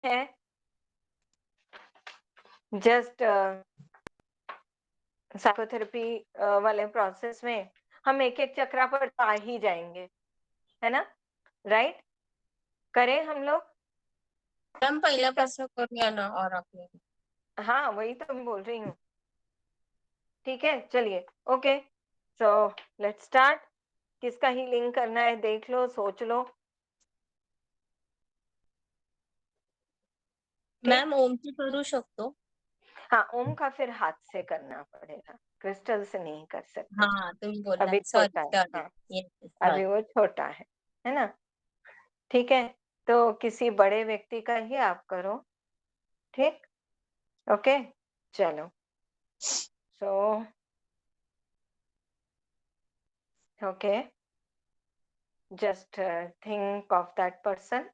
है just psychotherapy वाले process में हम एक-एक चक्रा पर तो आ ही जाएँगे, है ना? राइट? करें हम लोग? मैम पहिला प्रश्न करूया ना और आपने हाँ, वही तो मैं बोल रही हूँ। ठीक है, चलिए, ओके। So let's start. किसका हीलिंग करना है देख लो, सोच लो। ठीक? मैम ओमची करू शकतो? हाँ, ओम का फिर हाथ से करना पड़ेगा, क्रिस्टल से नहीं कर सकते। हाँ, तुम्ही अभी बोललात. सॉरी, छोटा है। सॉरी. हाँ, येस, अभी सॉरी. वो छोटा है ना? ठीक है, तो किसी बड़े व्यक्ति का ही आप करो। ठीक? ओके, चलो। So okay, just think of that person.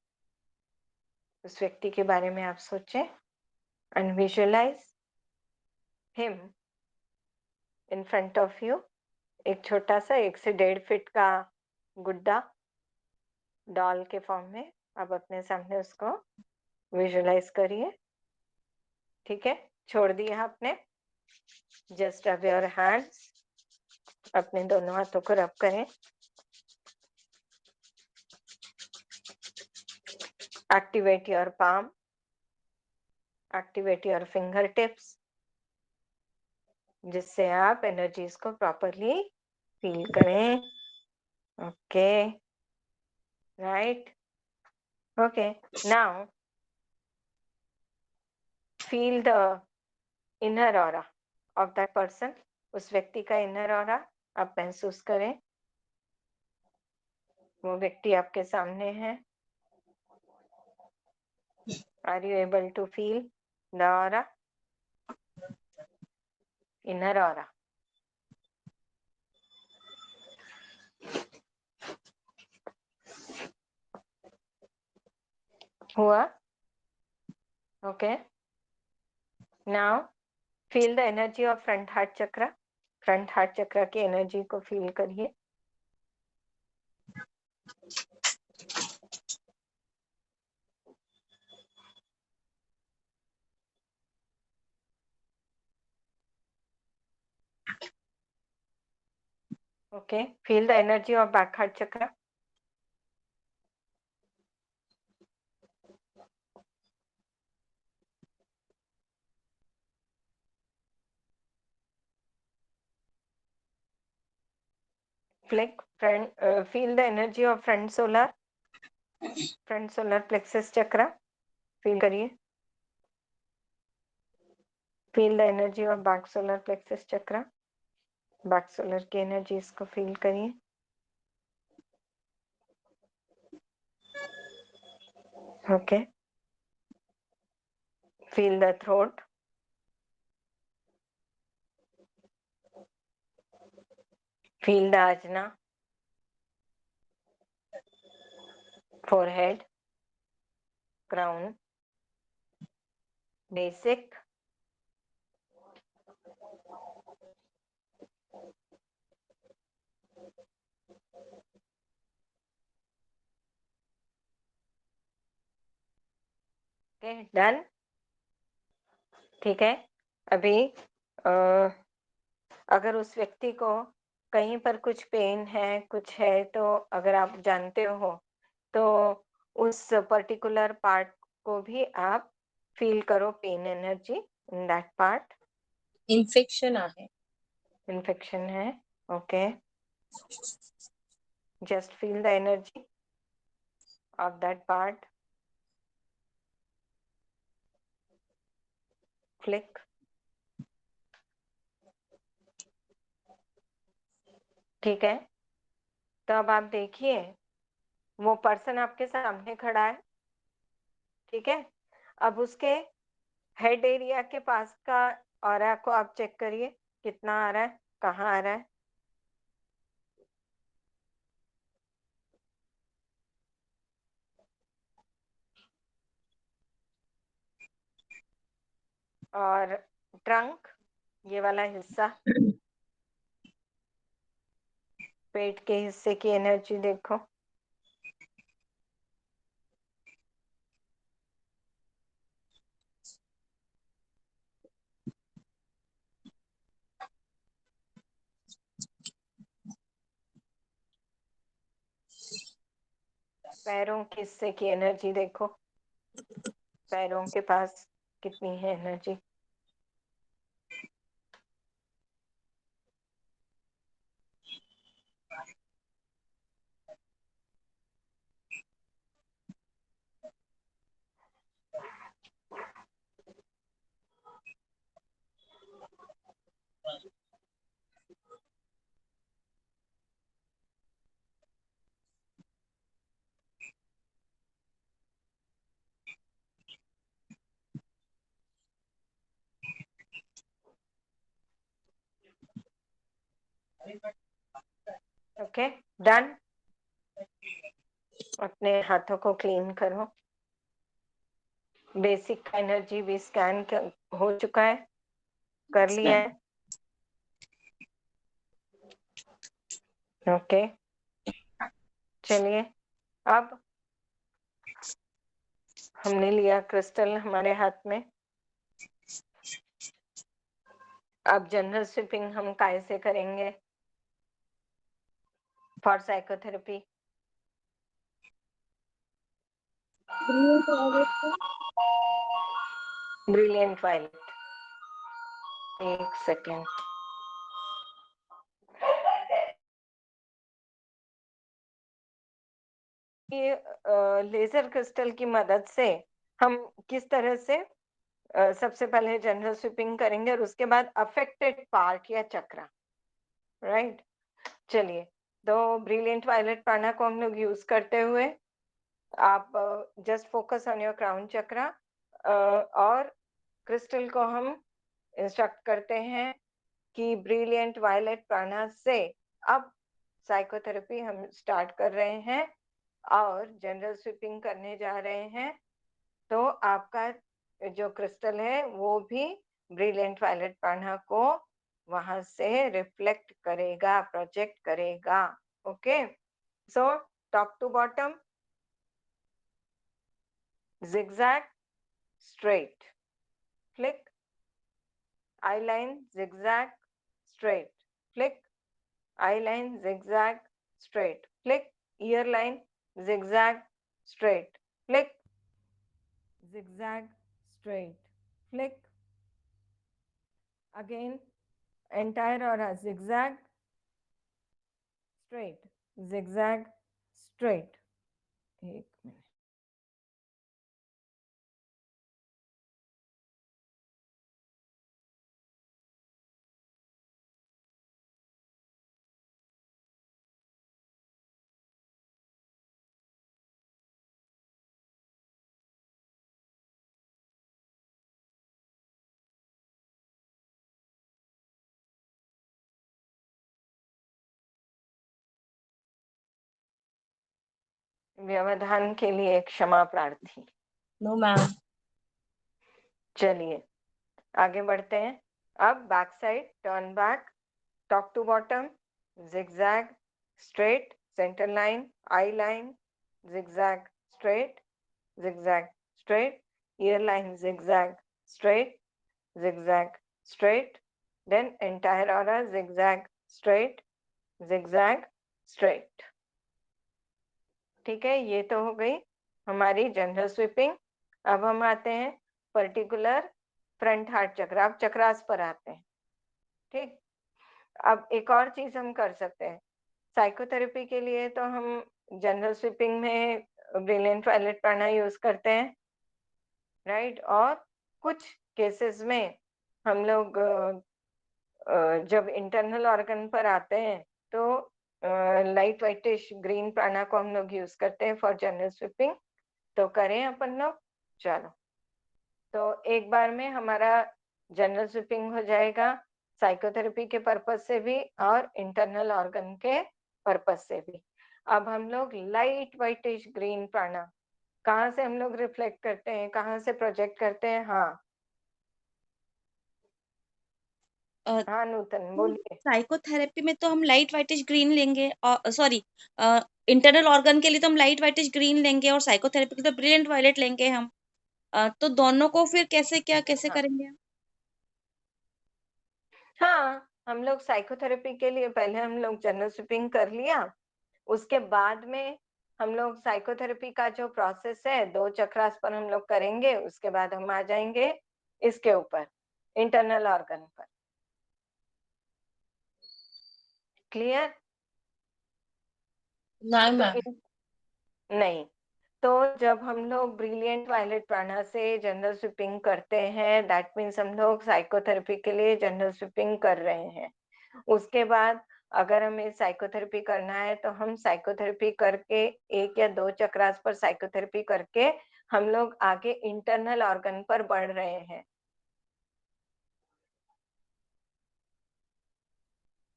उस व्यक्ति के बारे में आप सोचें and visualise him in front of you. एक छोटा सा 1 से 1.5 फीट का गुड्डा डॉल के फॉर्म में आप अपने सामने उसको विजुअलाइज करिए। ठीक है, छोड़ दिया आपने। जस्ट रब योर हैंड्स, अपने दोनों हाथों को रब करें। Activate your palm, activate your finger tips, जिससे आप एनर्जीज को प्रॉपरली फील करें। Okay, right? Okay, now feel the inner aura of that person. उस व्यक्ति का इनर ऑरा आप महसूस करें। वो व्यक्ति आपके सामने है। Are you able to feel the aura, inner aura? हुआ? Okay, now feel the energy of front heart chakra. Front heart chakra की एनर्जी को फील करिए। Okay, feel the energy of back heart chakra. Feel the energy of front solar plexus chakra. Feel करिए। Feel the energy of back solar plexus chakra. Back solar की energy इसको feel करिए। Okay, feel the throat. Feel the ajna, forehead, crown, basic, okay, done. ठीक है, अभी अगर उस व्यक्ति को कहीं पर कुछ पेन है, कुछ है, तो अगर आप जानते हो तो उस पर्टिकुलर पार्ट को भी आप फील करो, pain energy in that part. Infection आहे. इन्फेक्शन है, okay, just feel the energy of that part. Flick. ठीक है, तो अब आप देखिए वो पर्सन आपके सामने खड़ा है। ठीक है, अब उसके हेड एरिया के पास का ऑरा को आप चेक करिए, कितना आ रहा है, कहाँ आ रहा है। और ट्रंक, ये वाला हिस्सा, पेट के हिस्से की एनर्जी देखो। पैरों के हिस्से की एनर्जी देखो, पैरों के पास कितनी है एनर्जी। Okay, done. अपने हाथों को क्लीन करो। बेसिक एनर्जी भी स्कैन हो चुका है, कर लिया है। ओके, चलिए अब हमने लिया क्रिस्टल हमारे हाथ में। अब जनरल स्वीपिंग हम काय से करेंगे फॉर साइकोथेरेपी? Brilliant violet. एक सेकेंड, ये लेजर क्रिस्टल की मदद से हम किस तरह से सबसे पहले जनरल स्वीपिंग करेंगे और उसके बाद अफेक्टेड पार्ट या चक्रा, राइट। चलिए, तो ब्रिलियंट वायलेट प्राणा को हम लोग यूज करते हुए आप just focus on your crown chakra और क्रिस्टल को हम इंस्ट्रक्ट करते हैं कि ब्रिलियंट वायलेट प्राणा से अब साइकोथेरेपी हम स्टार्ट कर रहे हैं और जनरल स्वीपिंग करने जा रहे हैं। तो आपका जो क्रिस्टल है वो भी ब्रिलियंट वायलेट प्राणा को वहां से रिफ्लेक्ट करेगा, प्रोजेक्ट करेगा। Okay, so top to bottom zigzag straight, flick, eye line zigzag straight, flick, eye line zigzag straight, flick, ear line zigzag straight, flick, zigzag straight, flick, again entire aura zigzag straight, zigzag straight। एक minute, व्यवधान के लिए क्षमा प्रार्थी। No ma'am. चलिए आगे बढ़ते हैं। अब back side turn back, top to bottom zigzag straight, center line, eye line zigzag straight, zigzag straight, ear line zigzag straight, zigzag straight, then entire aura zigzag straight, zigzag straight। ठीक है, ये तो हो गई हमारी जनरल स्वीपिंग। अब हम आते हैं पर्टिकुलर फ्रंट हार्ट चक्र। अब चक्रास पर आते हैं। ठीक, अब एक और चीज हम कर सकते हैं साइकोथेरेपी के लिए। तो हम जनरल स्वीपिंग में ब्रिलियंट वायलेट प्राणा यूज करते हैं, राइट। और कुछ केसेस में हम लोग जब इंटरनल ऑर्गन पर आते हैं तो लाइट वाइटिश ग्रीन प्राणा को हम लोग यूज करते हैं फॉर जनरल स्वीपिंग। तो करें अपन लोग, चलो। तो एक बार में हमारा जनरल स्वीपिंग हो जाएगा साइकोथेरेपी के पर्पज से भी और इंटरनल ऑर्गन के पर्पज से भी। अब हम लोग लाइट वाइटिश ग्रीन प्राणा कहाँ से हम लोग रिफ्लेक्ट करते हैं, कहाँ से प्रोजेक्ट करते हैं? हाँ हाँ नूतन बोलिए। साइकोथेरेपी में तो हम लाइट वाइटिश ग्रीन लेंगे, और सॉरी इंटरनल ऑर्गन के लिए तो हम लाइट वाइटिश ग्रीन लेंगे और साइकोथेरेपी के लिए तो ब्रिलियंट वायलेट लेंगे हम। तो दोनों को फिर कैसे कैसे हाँ। करेंगे? हाँ, हम लोग साइकोथेरेपी के लिए पहले हम लोग जनरल स्वीपिंग कर लिया, उसके बाद में हम लोग साइकोथेरेपी का जो प्रोसेस है 2 चक्रास पर हम लोग करेंगे, उसके बाद हम आ जाएंगे इसके ऊपर, इंटरनल ऑर्गन पर। क्लियर? नाही तो मॅम. नहीं, तो जब हम लोग ब्रिलियंट वायलेट प्राणा से जनरल स्वीपिंग करते हैं, दैट मीन्स हम लोग साइकोथेरेपी के लिए जनरल स्वीपिंग कर रहे हैं। उसके बाद अगर हमें साइकोथेरेपी करना है तो हम साइकोथेरेपी करके 1 या 2 चक्रास पर साइकोथेरेपी करके हम लोग आगे इंटरनल ऑर्गन पर बढ़ रहे हैं।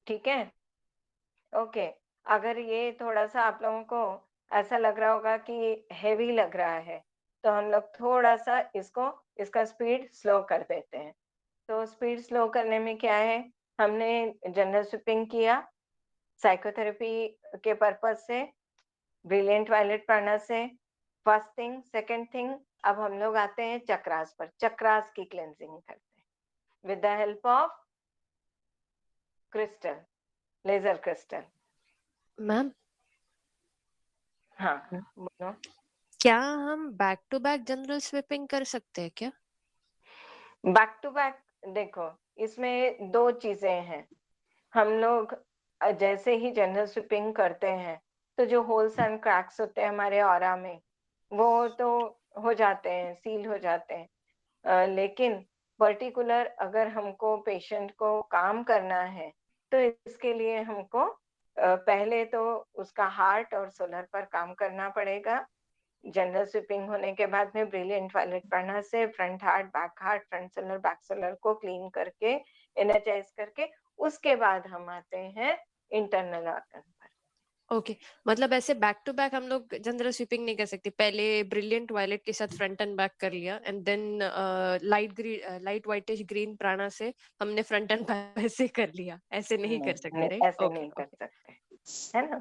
ठीक है? ओके। अगर ये थोड़ा-सा आप लोगों को ऐसा लग रहा होगा कि हेवी लग रहा है, तो हम लोग थोड़ा-सा इसका स्पीड स्लो कर देते हैं। तो स्पीड स्लो करने में क्या है, हमने जनरल स्वीपिंग किया, साइकोथेरेपी के पर्पज से, ब्रिलियंट वायलेट प्राणा से, फर्स्ट थिंग। सेकंड थिंग, अब हम लोग आते हैं चक्रास पर, चक्रास की क्लेंजिंग करते हैं with the help of crystal, laser crystal. Ma'am, हाँ, बोलो। क्या हम back to back general sweeping कर सकते हैं क्या? बैक टू बैक, देखो इसमें 2 चीजें हैं। हम लोग जैसे ही जनरल स्वीपिंग करते हैं, तो जो होल्स एंड क्रैक्स होते हैं हमारे ऑरा में, वो तो हो जाते हैं, सील हो जाते हैं। लेकिन पर्टिकुलर अगर हमको पेशेंट को काम करना है, तो इसके लिए हमको पहले तो उसका हार्ट और सोलर पर काम करना पड़ेगा। जनरल स्वीपिंग होने के बाद में ब्रिलियंट वायलेट प्राणा से front heart, front solar, back solar को क्लीन करके, एनर्जाइज करके, उसके बाद हम आते हैं इंटरनल ऑर्गन पर। ओके, मतलब ऐसे बैक टू बैक हम लोग जनरल स्वीपिंग नहीं कर सकते। पहले ब्रिलियंट वायलेट के साथ फ्रंट एंड बैक कर लिया, and then light whitish green प्राणा से हमने फ्रंट एंड बैक ऐसे कर लिया, ऐसे नहीं कर सकते, नहीं, राइट? ऐसे ओके नहीं कर ओके। सकते, है ना?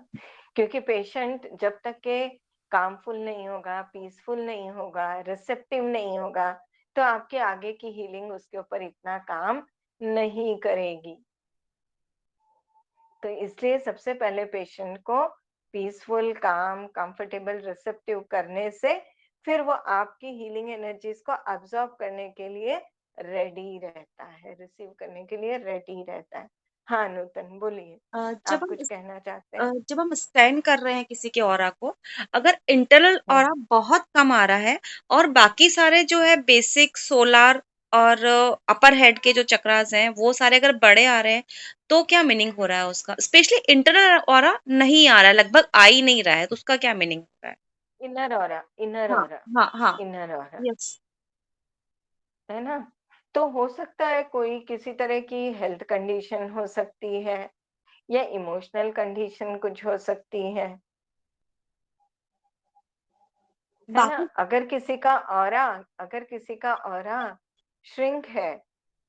क्योंकि पेशेंट जब तक के कामफुल नहीं होगा, पीसफुल नहीं होगा, रिसेप्टिव नहीं होगा, तो आपके आगे की हीलिंग उसके ऊपर इतना काम नहीं करेगी। तो इसलिए सबसे पहले पेशेंट को पीसफुल, काम, कंफर्टेबल, रिसेप्टिव करने से फिर वो आपकी हीलिंग एनर्जीज को अब्सॉर्ब करने के लिए रेडी रहता है, रिसीव करने के लिए रेडी रहता है। हाँ नूतन, बोलिए, जब आप हम कुछ कहना चाहते हैं? जब हम स्कैन कर रहे हैं किसी के ऑरा को, अगर इंटरनल ऑरा बहुत कम आ रहा है और बाकी सारे जो है बेसिक, सोलार और अपर हेड के जो चक्रास हैं वो सारे अगर बड़े आ रहे हैं, तो क्या मीनिंग हो रहा है उसका? स्पेशली इंटरनल ऑरा नहीं आ रहा है, लगभग आ ही नहीं रहा है, तो उसका क्या मीनिंग हो रहा है? इनर ऑरा, इनर हाँ ऑरा, हाँ हाँ, इनर ऑरा, यस। है ना? तो हो सकता है कोई किसी तरह की हेल्थ कंडीशन हो सकती है, या इमोशनल कंडीशन कुछ हो सकती है ना? बाकी अगर किसी का ऑरा श्रिंक है,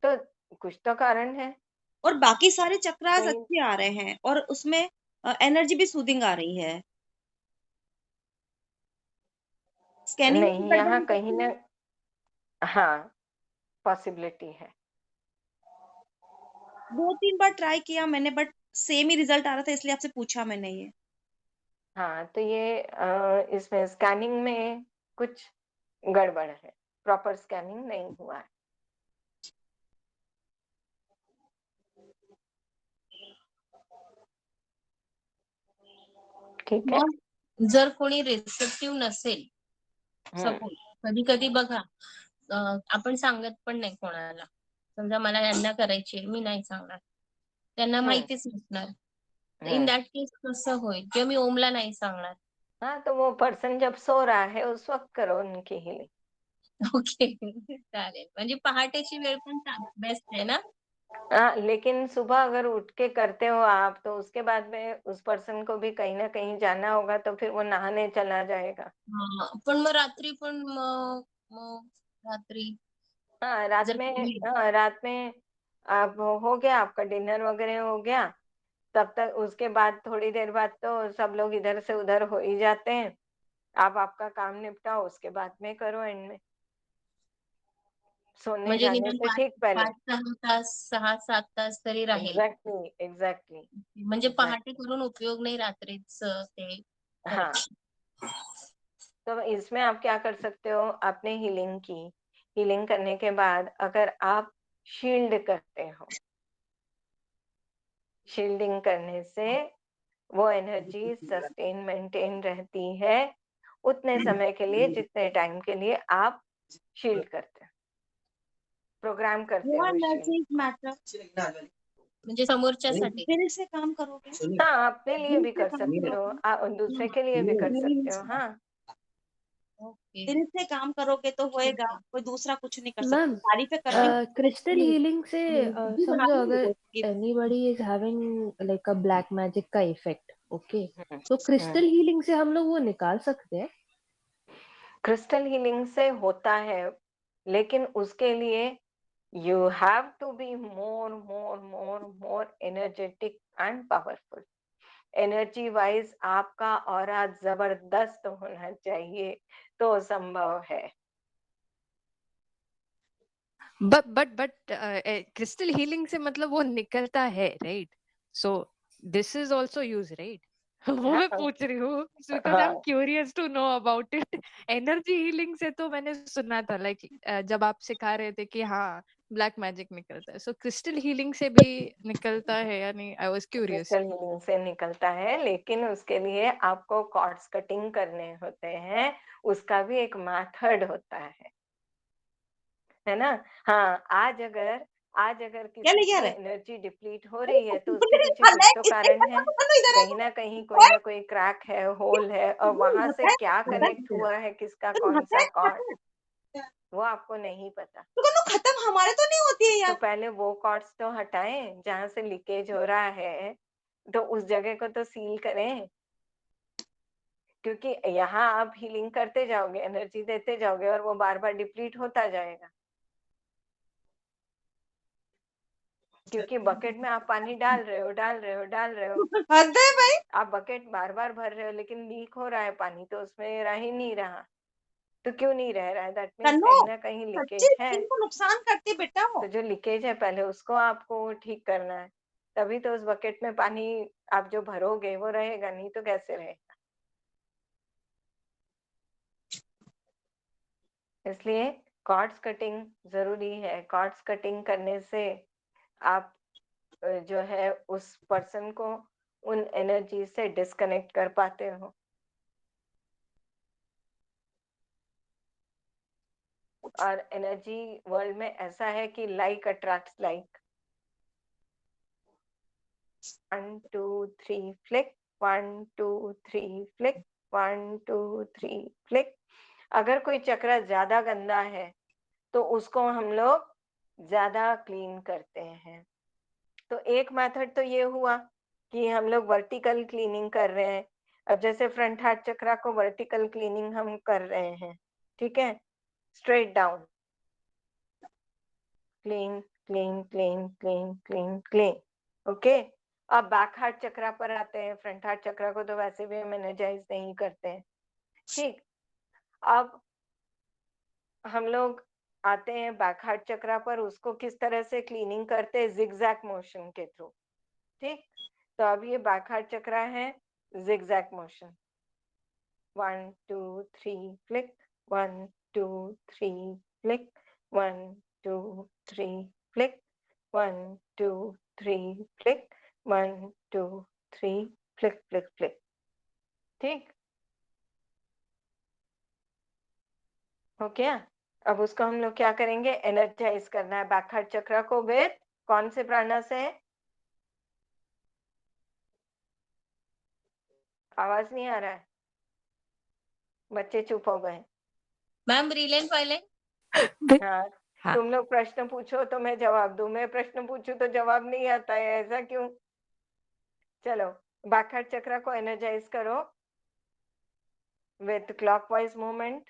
तो कुछ तो कारण है। और बाकी सारे चक्रास कहीं अच्छे आ रहे हैं और उसमें एनर्जी भी सूदिंग आ रही है। स्कैनिंग में नहीं, कोई गड़बड़ यहाँ हो कहीं सकती है? ना, हाँ, पॉसिबिलिटी है। 2-3 बार ट्राई किया मैंने, बट सेम ही रिजल्ट आ रहा था, इसलिए आपसे पूछा मैंने ये। हाँ, तो ये इसमें स्कैनिंग में कुछ गड़बड़ है, प्रॉपर स्कैनिंग नहीं हुआ है। ठीक है। मग जर कोणी रिसेप्टिव्ह नसेल, हम्म सपोज कधी कधी बघा, आपण सांगत पण नाही कोणाला. समजा मला यांना करायची मी नाही सांगणार, त्यांना हम्म माहितीच नसणार. इन हम्म दॅट केस कसं होईल? किंवा मी ओमला नाही सांगणार. हाँ, तो वो पर्सन जब सो रहा है उस वक्त करो उनकी हीलिंग। ओके. चालेल. म्हणजे पहाटेची वेळ पण बेस्ट आहे ना? हाँ, लेकिन सुबह अगर उठ के करते हो आप, तो उसके बाद में उस पर्सन को भी कहीं ना कहीं जाना होगा, तो फिर वो नहाने चला जाएगा। पण मग रात्री पण मग मग रात्री हाँ, जर कोणी रात में आप हो गया, आपका डिनर वगैरह हो गया, तब तक उसके बाद थोड़ी देर बाद तो सब लोग इधर से उधर हो ही जाते हैं। आप आपका काम निपटाओ, उसके बाद में करो एंड में, सोने म्हणजे जाने निदान से ठीक पहले। 5-6 तास, 6-7 तास तरी राहील. एग्जैक्टली, एग्जैक्टली, म्हणजे पहाटे एग्जैक्टली। करून उपयोग नाही रात्रीच ते हाँ, करायचं. तो इसमें आप क्या कर सकते हो, आपने हीलिंग की, हीलिंग करने के बाद अगर आप शील्ड करते हो, शील्डिंग करने से वो एनर्जी सस्टेन मेंटेन रहती है उतने समय के लिए जितने टाइम के लिए आप शील्ड करते हो, प्रोग्राम करते Your हो शील्ड। energy matter. म्हणजे समोरच्यासाठी. दिल से काम करोगे हाँ, अपने लिए दिल भी से कर काम सकते हो, करोगे दूसरे के लिए भी कर सकते हो। हाँ, ओके. दिल से काम करोगे तो होएगा, ठीक है. कोई दूसरा कुछ नहीं कर मैम, सकता। तारीफें करनी क्रिस्टल हीलिंग से वीडियो बना समझो दूंगी अगर दोस्त anybody is having like a black magic का इफेक्ट, ओके, हम्म, तो क्रिस्टल हीलिंग से हम लोग वो निकाल सकते हैं? क्रिस्टल हीलिंग से होता है, लेकिन उसके लिए you have to be more energetic and powerful. Energy wise आपका ऑरा जबरदस्त होना चाहिए तो संभव है। बट क्रिस्टल हीलिंग से मतलब वो निकलता है, right? So this is also use, right? वो मैं हाँ, पूछ रही हूँ बिकॉज आई एम हाँ, curious to know about it. Energy healing से तो मैंने सुना था, लाइक जब आप सिखा रहे थे कि हाँ ब्लैक मैजिक निकलता है, सो क्रिस्टल हीलिंग से भी निकलता है या नहीं? I was curious. Crystal healing से निकलता है, लेकिन उसके लिए आपको कॉर्ड्स कटिंग करने होते हैं, उसका भी एक मेथड होता है ना। हाँ, आज अगर क्या किसी लेके आ की रहे एनर्जी डिप्लीट हो रही है तो उसके पीछे कुछ तो कारण है, कहीं ना कोई क्रैक है, होल है, और वहां से क्या कनेक्ट हुआ है, किसका कौन सा कॉर्ड, वो आपको नहीं पता। खत्म हमारे तो नहीं होती है तो यार। पहले वो कॉर्ड्स तो हटाएं जहां से लीकेज हो रहा है, तो उस जगह को तो सील करें, क्योंकि यहाँ आप हीलिंग करते जाओगे, एनर्जी देते जाओगे, और वो बार बार डिप्लीट होता जाएगा, क्योंकि बकेट में आप पानी डाल रहे हो, हद है भाई। आप बकेट बार बार भर रहे हो, लेकिन लीक हो रहा है पानी, तो उसमें रह ही नहीं रहा। तो क्यों नहीं रह रहा है? दैट मीन्स तन्नो कहीं ना कहीं सच्ची लीकेज है। स्किन को नुकसान करती है बेटा वो। तो जो लीकेज है पहले उसको आपको ठीक करना है, तभी तो उस बकेट में पानी आप जो भरोगे वो रहेगा, नहीं तो कैसे रहेगा। इसलिए कॉर्ड्स कटिंग जरूरी है। कॉर्ड्स कटिंग करने से आप जो है उस पर्सन को उन एनर्जी से डिस्कनेक्ट कर पाते हो। और एनर्जी वर्ल्ड में ऐसा है कि like attracts like. 1 2 3 flick, 1 2 3 flick, 1 2 3 flick. अगर कोई चक्र ज्यादा गंदा है तो उसको हम लोग ज्यादा क्लीन करते हैं। तो एक मेथड तो ये हुआ कि हम लोग वर्टिकल क्लीनिंग कर रहे हैं। अब जैसे फ्रंट हार्ट चक्रा को वर्टिकल क्लीनिंग हम कर रहे हैं, ठीक है, straight down, clean clean clean clean clean clean, okay. अब बैक हार्ट चक्रा पर आते हैं। फ्रंट हार्ट चक्रा को तो वैसे भी हम एनर्जाइज नहीं करते हैं, ठीक। अब हम लोग आते हैं बैक हार्ट चक्रा पर, उसको किस तरह से क्लीनिंग करते हैं? जिगजैग मोशन के थ्रू, ठीक। तो अब ये बैक हार्ट चक्रा है, zigzag motion, 1 2 3 flick, 1 2 3 flick, 1 2 3 flick, 1 2 3 flick, 1 2 3 flick flick flick, ठीक हो गया। अब उसको हम लोग क्या करेंगे? एनर्जाइज करना है बैक हार्ट चक्रा को विद कौन से प्राणा से? आवाज नहीं आ रहा है, बच्चे चुप हो गए। Ma'am brilliant violent. हाँ, हाँ, तुम लोग प्रश्न पूछो तो मैं जवाब दूं, मैं प्रश्न पूछूं तो जवाब नहीं आता है, ऐसा क्यों? चलो, बैक हार्ट चक्र को एनर्जाइज करो with clockwise movement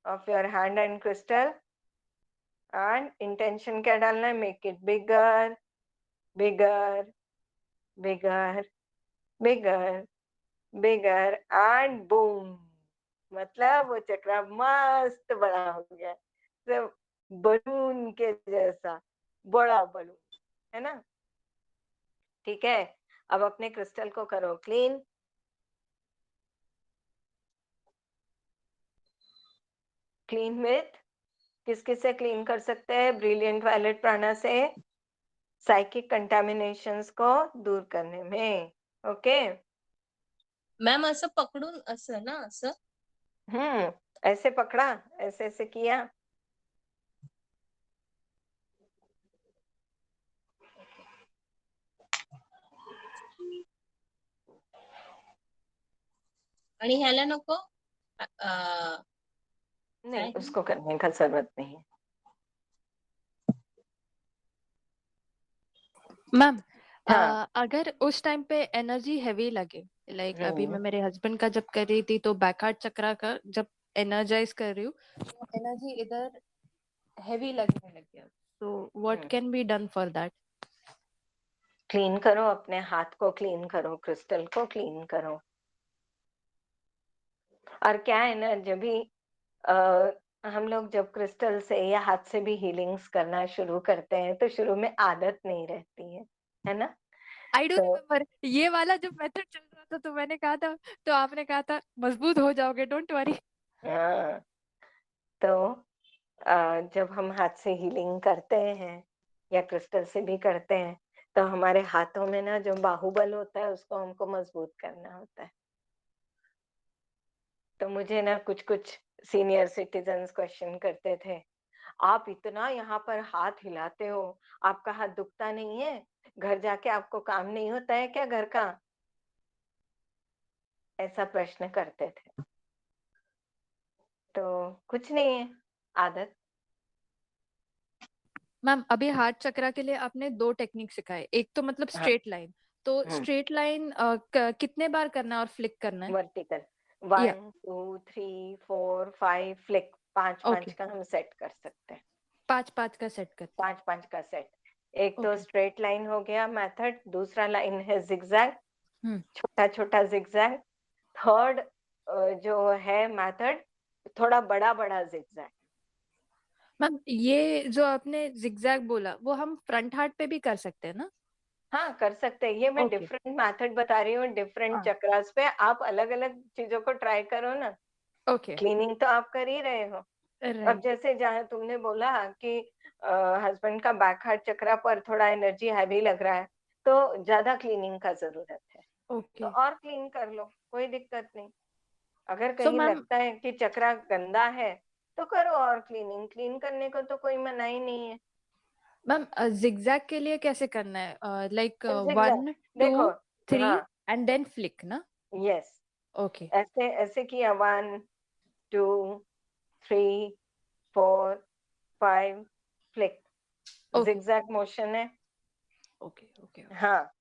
of your hand and crystal, and intention क्या डालना है? Make it bigger bigger bigger bigger bigger and boom. मतलब वो चक्र मस्त बड़ा हो गया, सब बलून के जैसा बड़ा बलून, है ना। ठीक है, अब अपने क्रिस्टल को करो क्लीन। क्लीन विथ, किस किस से क्लीन कर सकते हैं? ब्रिलियंट वायलेट प्राणा से साइकिक कंटॅमिनेशन्स को दूर करने में. ओके. मॅम असं पकडून असं ना असं ऐसे पकड़ा, ऐसे ऐसे किया. आणि ह्याला नको नहीं, काय उसको करने का जरूरत नहीं है. मैम हाँ. अगर उस टाइम पे एनर्जी हैवी लगे, लाइक अभी मैं हम्म, मेरे हस्बैंड का जब कर रही थी तो बैक हार्ट चक्रा का जब एनर्जाइज कर रही हूँ तो एनर्जी इधर हैवी लगने लग गया, तो what can be done for that? Clean करो, अपने हाथ को क्लीन करो, क्रिस्टल को क्लीन करो. और क्या है ना, जब भी हम लोग जब क्रिस्टल से या हाथ से भी हीलिंग्स करना शुरू करते हैं तो शुरू में आदत नहीं रहती है ना? आई डू तो रिमेम्बर ये वाला जब मेथड चल रहा था तो मैंने कहा था, तो आपने कहा था मजबूत हो जाओगे, डोंट वरी. हाँ, तो जब हम हाथ से हीलिंग करते हैं या क्रिस्टल से भी करते हैं तो हमारे हाथों में ना जो बाहुबल होता है उसको हमको मजबूत करना होता है. तो मुझे ना कुछ कुछ सीनियर सिटीजन्स क्वेश्चन करते थे, आप इतना यहाँ पर हाथ हिलाते हो, आपका हाथ दुखता नहीं है? घर जाके आपको काम नहीं होता है क्या घर का? ऐसा प्रश्न करते थे. तो कुछ नहीं है, आदत. मैम अभी हार्ट चक्रा के लिए आपने 2 टेक्निक सिखाए, एक तो मतलब हाँ. स्ट्रेट लाइन, तो हम्म. स्ट्रेट लाइन कितने बार करना है और फ्लिक करना है? वर्टिकल या 1 2 3 4 5 फ्लिक, 5 5 ओके, का हम सेट कर सकते हैं. 5 5 का सेट करते हैं. 5 5 का सेट. एक तो ओके. स्ट्रेट लाइन हो गया मेथड, दूसरा लाइन है जिगजैग, हम्म. छोटा छोटा जिगजैग. थर्ड जो है मेथड, थोड़ा बड़ा बड़ा जिगजैग. मैम ये जो आपने जिगजैग बोला वो हम फ्रंट हार्ट पे भी कर सकते हैं ना? हाँ, कर सकते हैं. ये मैं ओके. डिफरेंट मेथड बता रही हूँ, डिफरेंट हाँ. चक्रास पे. आप अलग अलग चीजों को ट्राई करो ना. ओके. क्लीनिंग तो आप कर ही रहे हो. अब राइट. जैसे जहाँ तुमने बोला कि हस्बैंड का बैक हार्ट चक्रा पर थोड़ा एनर्जी हैवी लग रहा है तो ज्यादा क्लीनिंग का जरूरत है, तो ओके. और क्लीन कर लो, कोई दिक्कत नहीं. अगर सो कहीं मैम, लगता है कि चक्रा गंदा है तो करो और क्लीनिंग. क्लीन करने को तो कोई मना ही नहीं है. मैम जिगजैग के लिए कैसे करना है? लाइक Zigzag, 1 2 देखो. 3 हाँ. एंड देन फ्लिक ना? यस. ओके. ऐसे ऐसे किया, 1 2 3 4 5 फ्लिक. ओके. जिगजैग मोशन है. ओके. ओके. हाँ.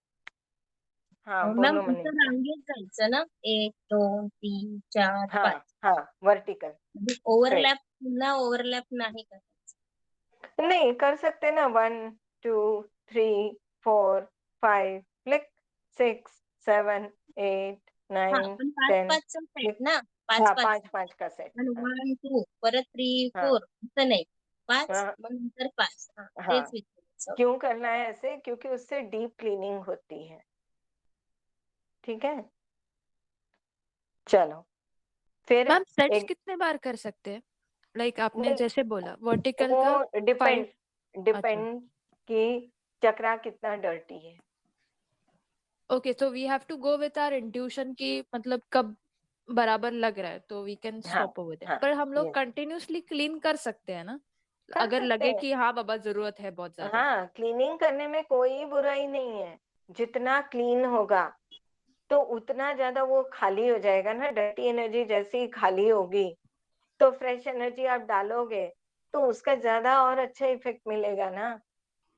हाँ, मॅम बोलो असं मनीषा. रांगेत जायचं ना 1 2 3 4 हाँ. 5 हाँ, वर्टिकल म्हणजे स्ट्रेट. ओव्हरलॅप पुन्हा ओव्हरलॅप नाही करायचं. नहीं कर सकते ना. 1 2 3 4 5 फ्लिक. 6 7 8 हा 9 पण 5 10 5 चा सेट फ्लिक. ना 5 हाँ, 5 5 5 का सेट. आणि हाँ. 1 2 परत 3 हाँ. 4 असं नाही 5 हाँ. मग नंतर 5 हाँ. तेच विचारायचं. क्यों करना है ऐसे? क्योंकि उससे डीप क्लीनिंग होती है. ठीक है, चलो फिर. मैम सेट्स एक कितने बार कर सकते हैं? लाइक आपने नहीं, जैसे बोला वर्टिकल का वो 5. डिपेंड अच्छा. डिपेंड कि चक्रा कितना डर्टी है. Okay, so we have to go with our intuition की मतलब कब बराबर लग रहा है तो वी कैन हाँ. स्टॉप ओवर देयर, हाँ. पर हम लोग यस, कंटिन्यूअसली क्लीन कर सकते हैं ना कर अगर सकते लगे हैं. कि हाँ बाबा जरूरत है बहुत ज्यादा? हाँ, क्लीनिंग करने में कोई बुराई नहीं है. जितना क्लीन होगा तो उतना ज्यादा वो खाली हो जाएगा ना. डर्टी एनर्जी जैसे ही खाली होगी तो फ्रेश एनर्जी आप डालोगे तो उसका ज्यादा और अच्छा इफेक्ट मिलेगा ना.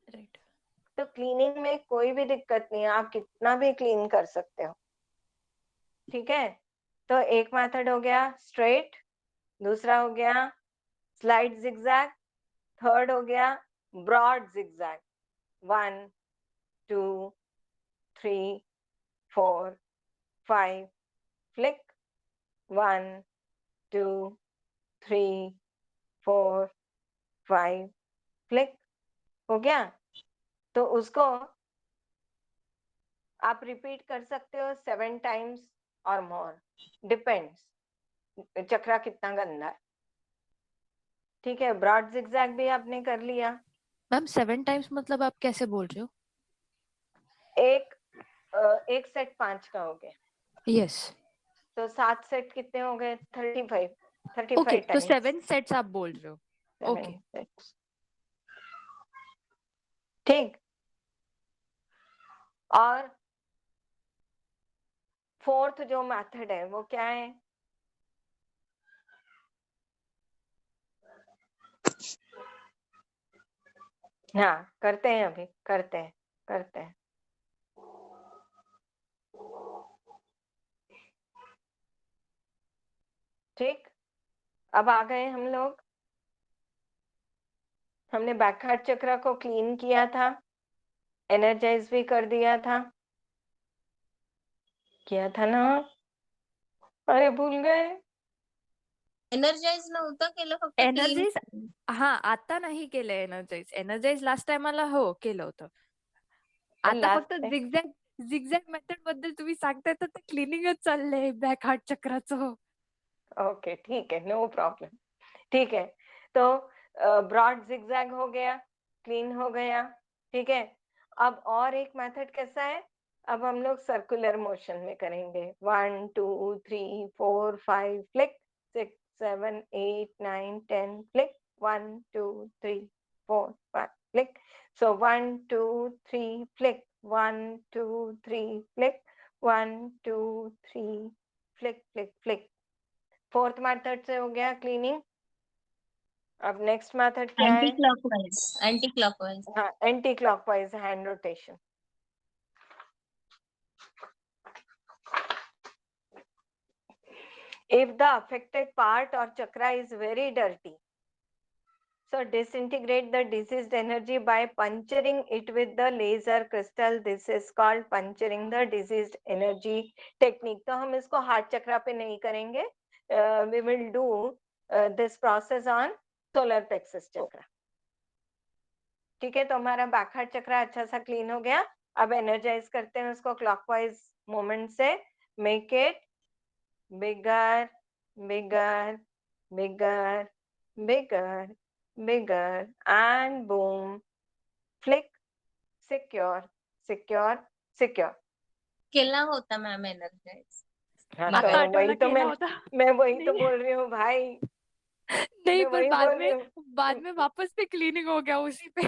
राइट. तो क्लीनिंग में कोई भी दिक्कत नहीं है, आप कितना भी क्लीन कर सकते हो. ठीक है, तो एक मेथड हो गया स्ट्रेट, दूसरा हो गया स्लाइड जिगजैग, थर्ड हो गया ब्रॉड जिगजैग. 1 2 3 4 5 फ्लिक. 1 2 3 4 5 फ्लिक. हो गया. तो उसको आप रिपीट कर सकते हो 7 टाइम्स और मोर. डिपेंड्स चक्रा कितना गंदा है. ठीक है, ब्रॉड जिगजैग भी आपने कर लिया। मैम 7 टाइम्स मतलब आप कैसे बोल रहे हो? एक सेट 5 का हो गया, यस। तो 7 सेट कितने हो गए? 35 ओके, 35 तो टाइम्स 7 सेट्स आप बोल रहे हो? 7 ओके। सेट्स, ठीक। और फोर्थ जो मेथड है वो क्या है? हाँ, करते हैं, अभी करते हैं। ठीक, अब आ गए हम लोग। हमने बैक हार्ट चक्र को क्लीन किया था, एनर्जाइज भी कर दिया था, किया था ना? अरे भूल गए। एनर्जाइज नव्हतं केलं, फक्त क्लीन. एनर्जाइज हा आता नाही केलं. एनर्जाइज लास्ट टाइमला हो केलं होतं. आता फक्त लास्ट झिगझॅग मेथड बद्दल तुम्ही सांगताय तर ते क्लिनिंगच चाललंय बॅक हार्ट चक्राचं. ओके, ठीक है, नो प्रॉब्लम। ठीक है, तो ब्रॉड जिगजैग हो गया, क्लीन हो गया, ठीक है। अब और एक मेथड कैसा है? अब हम लोग सर्कुलर मोशन में करेंगे। 1 2 3 4 5 flick, 6 7 8 9 10 flick, 1 2 3 4 5 flick. So 1 2 3 flick, 1 2 3 flick, 1 2 3 flick flick flick. Fourth method से हो गया क्लीनिंग। अब नेक्स्ट मेथड क्या अँटी है? Clockwise, anti clockwise. हाँ, anti clockwise hand rotation. If the affected part or chakra is very dirty, so disintegrate the diseased energy by puncturing it with the laser crystal. This is called puncturing the diseased energy technique. तो हम इसको heart चक्रा पे नहीं करेंगे, we will do this process on solar plexus chakra. ठीक है, तो हमारा बैक हार्ट चक्र अच्छा सा क्लीन हो गया। अब एनर्जाइज करते हैं उसको क्लॉकवाइज मूवमेंट से। Make it bigger bigger bigger bigger bigger and boom, flick, secure secure secure. केला होता मॅम एनर्जाइज. हाँ, बघा. तो आता वही आठवला तो केला होता. मैं वही तो नहीं बोल रही हूँ भाई, नहीं, मैं पर वही बोल रही हूँ। बाद में वापस से क्लीनिंग हो गया उसी पे.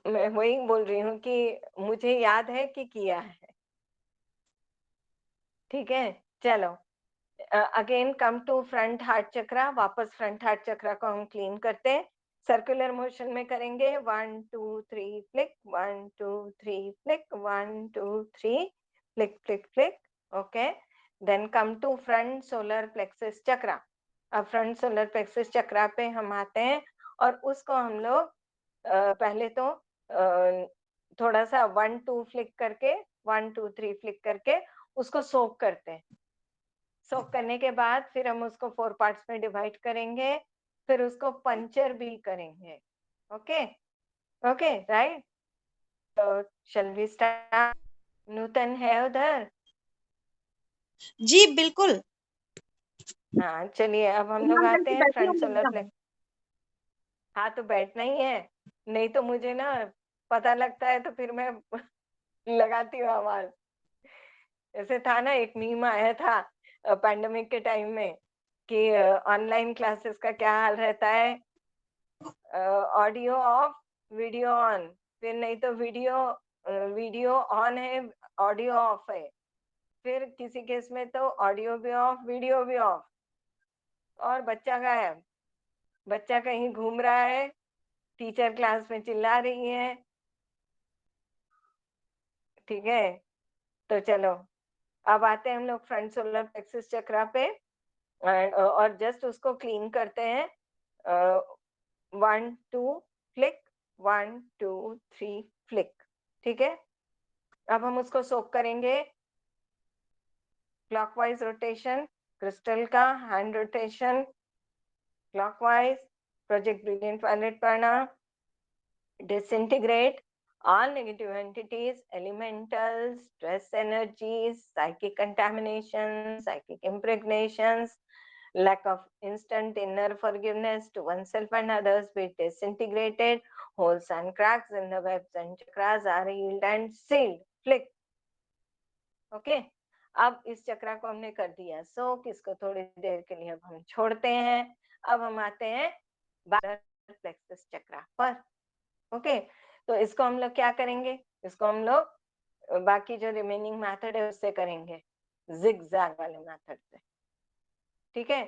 मैं वही बोल रही हूँ कि मुझे याद है कि किया है। ठीक है, चलो again come to front heart chakra. वापस फ्रंट हार्ट चक्रा को हम क्लीन करते हैं। सर्कुलर मोशन में करेंगे। 1 2 3 flick, 1 2 3 flick, 1 2 3 flick flick flick. Okay, then come to front solar plexus chakra. अब फ्रंट सोलर प्लेक्सस चक्रा पे हम आते हैं और उसको हम लोग पहले तो थोड़ा सा 1 2 फ्लिक करके, 1 2 3 फ्लिक करके उसको सोक करते हैं। सोक करने के बाद फिर हम उसको 4 पार्ट्स में डिवाइड करेंगे, फिर उसको पंचर भी करेंगे। Okay okay, right. तो शैल वी स्टार्ट? नूतन है उधर? जी बिल्कुल। हाँ, चलिए अब हम लोग मैम आते जल्दी हैं बैठी हूँ फ्रंट सोलर एकदम। प्लेक्स। हाँ, तो बैठना ही है, नहीं तो मुझे ना पता लगता है तो फिर मैं लगाती हूँ आवाज। ऐसे था ना, एक मीम आया था पैंडेमिक के टाइम में कि ऑनलाइन क्लासेस का क्या हाल रहता है, ऑडियो ऑफ वीडियो ऑन, फिर नहीं तो वीडियो ऑन है ऑडियो ऑफ है, फिर किसी केस में तो ऑडियो भी ऑफ वीडियो भी ऑफ, और बच्चा गायब। बच्चा कहीं घूम रहा है, टीचर क्लास में चिल्ला रही है। ठीक है, तो चलो अब आते हैं हम लोग फ्रंट सोलर प्लेक्सस चक्रा पे और जस्ट उसको क्लीन करते हैं। 1 2 फ्लिक, 1 2 3 फ्लिक। ठीक है, अब हम उसको सोक करेंगे। क्लॉकवाइज रोटेशन, क्रिस्टल का hand rotation clockwise. Project brilliant violet prana, disintegrate all negative entities, elementals, stress energies, psychic contaminations, psychic impregnations, lack of instant inner forgiveness to oneself and others, be disintegrated, holes and cracks in the webs and chakras are healed and sealed. Flick. Okay. अब इस चक्रा को हमने कर दिया सोक, इसको थोड़ी देर के लिए अब हम छोड़ते हैं. अब हम आते हैं प्लेक्सस चक्रा पर. ओके, तो इसको हम लोग क्या करेंगे, इसको हम लोग बाकी जो रिमेनिंग मेथड है उससे करेंगे, जिगजैग वाले मेथड से. ठीक है,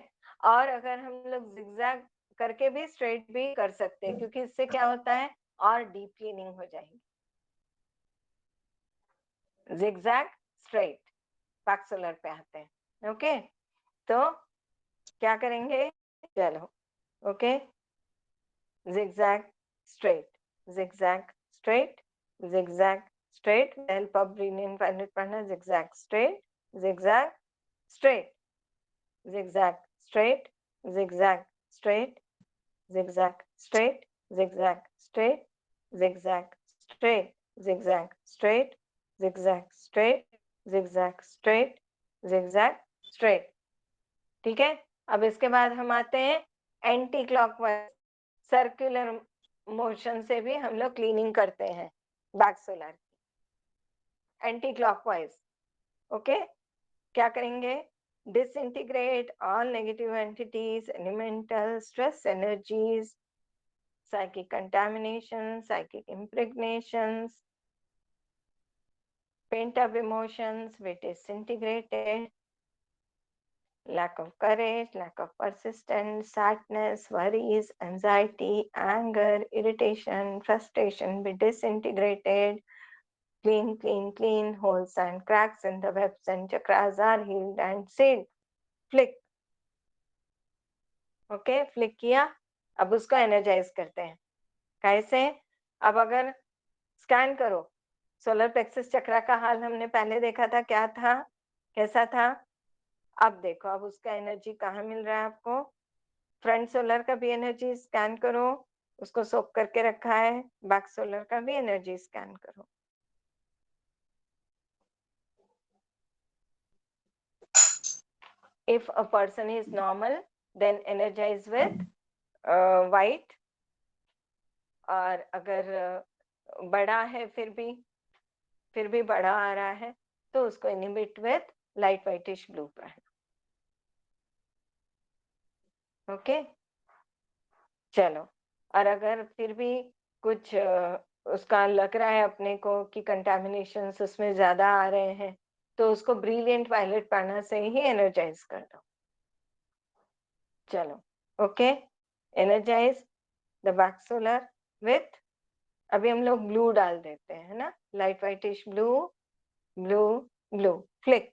और अगर हम लोग जिगजैग करके भी स्ट्रेट भी कर सकते हैं, क्योंकि इससे क्या होता है और डीप क्लीनिंग हो जाएगी. जिगजैग स्ट्रेट पैक्सुलर पे आते हैं. ओके, तो क्या करेंगे, चलो. Okay, zigzag straight, zigzag straight, zigzag straight, help of brilliant violet partner, zigzag straight, zigzag straight, zigzag straight, zigzag straight, zigzag straight, zigzag straight, zigzag straight, zigzag straight, zigzag straight, zigzag straight, zigzag straight. ठीक है, अब इसके बाद हम आते हैं anti clockwise circular motion से भी हम लोग क्लीनिंग करते हैं बैक सोलर की, एंटी क्लॉकवाइज. ओके, क्या करेंगे, disintegrate all negative entities, elemental stress energies, psychic contamination, psychic impregnations, pent emotions वे disintegrated. Lack of courage, lack of persistence, sadness, worries, anxiety, anger, irritation, frustration be disintegrated. Clean, clean, clean. Holes and cracks in the webs and chakras are healed and sealed. Flick. Okay, flick किया. अब उसको energise करते हैं. कैसे, अब अगर scan करो, solar plexus चक्रा का हाल हमने पहले देखा था, क्या था, कैसा था. अब देखो, अब उसका एनर्जी कहाँ मिल रहा है आपको, फ्रंट सोलर का भी एनर्जी स्कैन करो, उसको सोक करके रखा है. बैक सोलर का भी एनर्जी स्कैन करो. If a person is normal, then energize with white. और अगर बड़ा है फिर भी बड़ा आ रहा है, तो उसको inhibit with light whitish blue पर. ओके, चलो. और अगर फिर भी कुछ उसका लग रहा है अपने को कि कंटामिनेशन उसमें ज्यादा आ रहे हैं, तो उसको ब्रिलियंट वायलेट पैनल से ही एनर्जाइज कर दो. चलो. Okay, energise the back solar with, अभी हम लोग ब्लू डाल देते हैं ना, light whitish blue, blue, blue. Flick.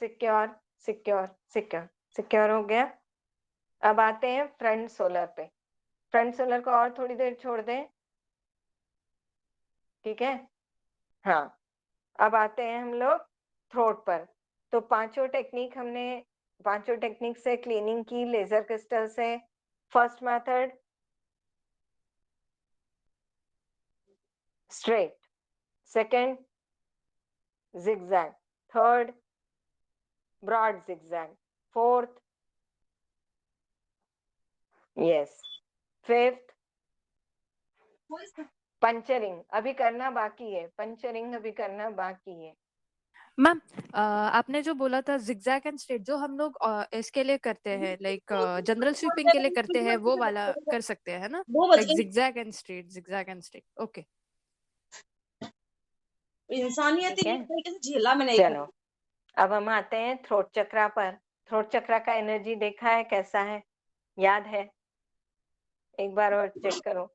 Secure, secure, secure, secure हो गया. अब आते हैं फ्रंट सोलर पे. फ्रंट सोलर को और थोड़ी देर छोड़ दें. ठीक है, हाँ. अब आते हैं हम लोग थ्रोट पर. तो पांचों टेक्निक से क्लीनिंग की लेजर क्रिस्टल से. First method straight, second zigzag, third broad zigzag, fourth yes, fifth puncturing. अभी करना बाकी है, पंचरिंग अभी करना बाकी है. मैम, आपने जो बोला था जिगजैग एंड स्ट्रेट, जो हम लोग इसके लिए करते हैं, लाइक जनरल स्वीपिंग के लिए करते हैं, वो वाला कर सकते हैं ना, like zigzag and straight, zigzag and straight. Okay, इंसानियत ठीक ही है, एक तरीके से झेला में नहीं. चलो. अब हम आते हैं थ्रोट चक्रा पर. थ्रोट चक्रा का एनर्जी देखा है कैसा है, याद है, एक बार और चेक करो.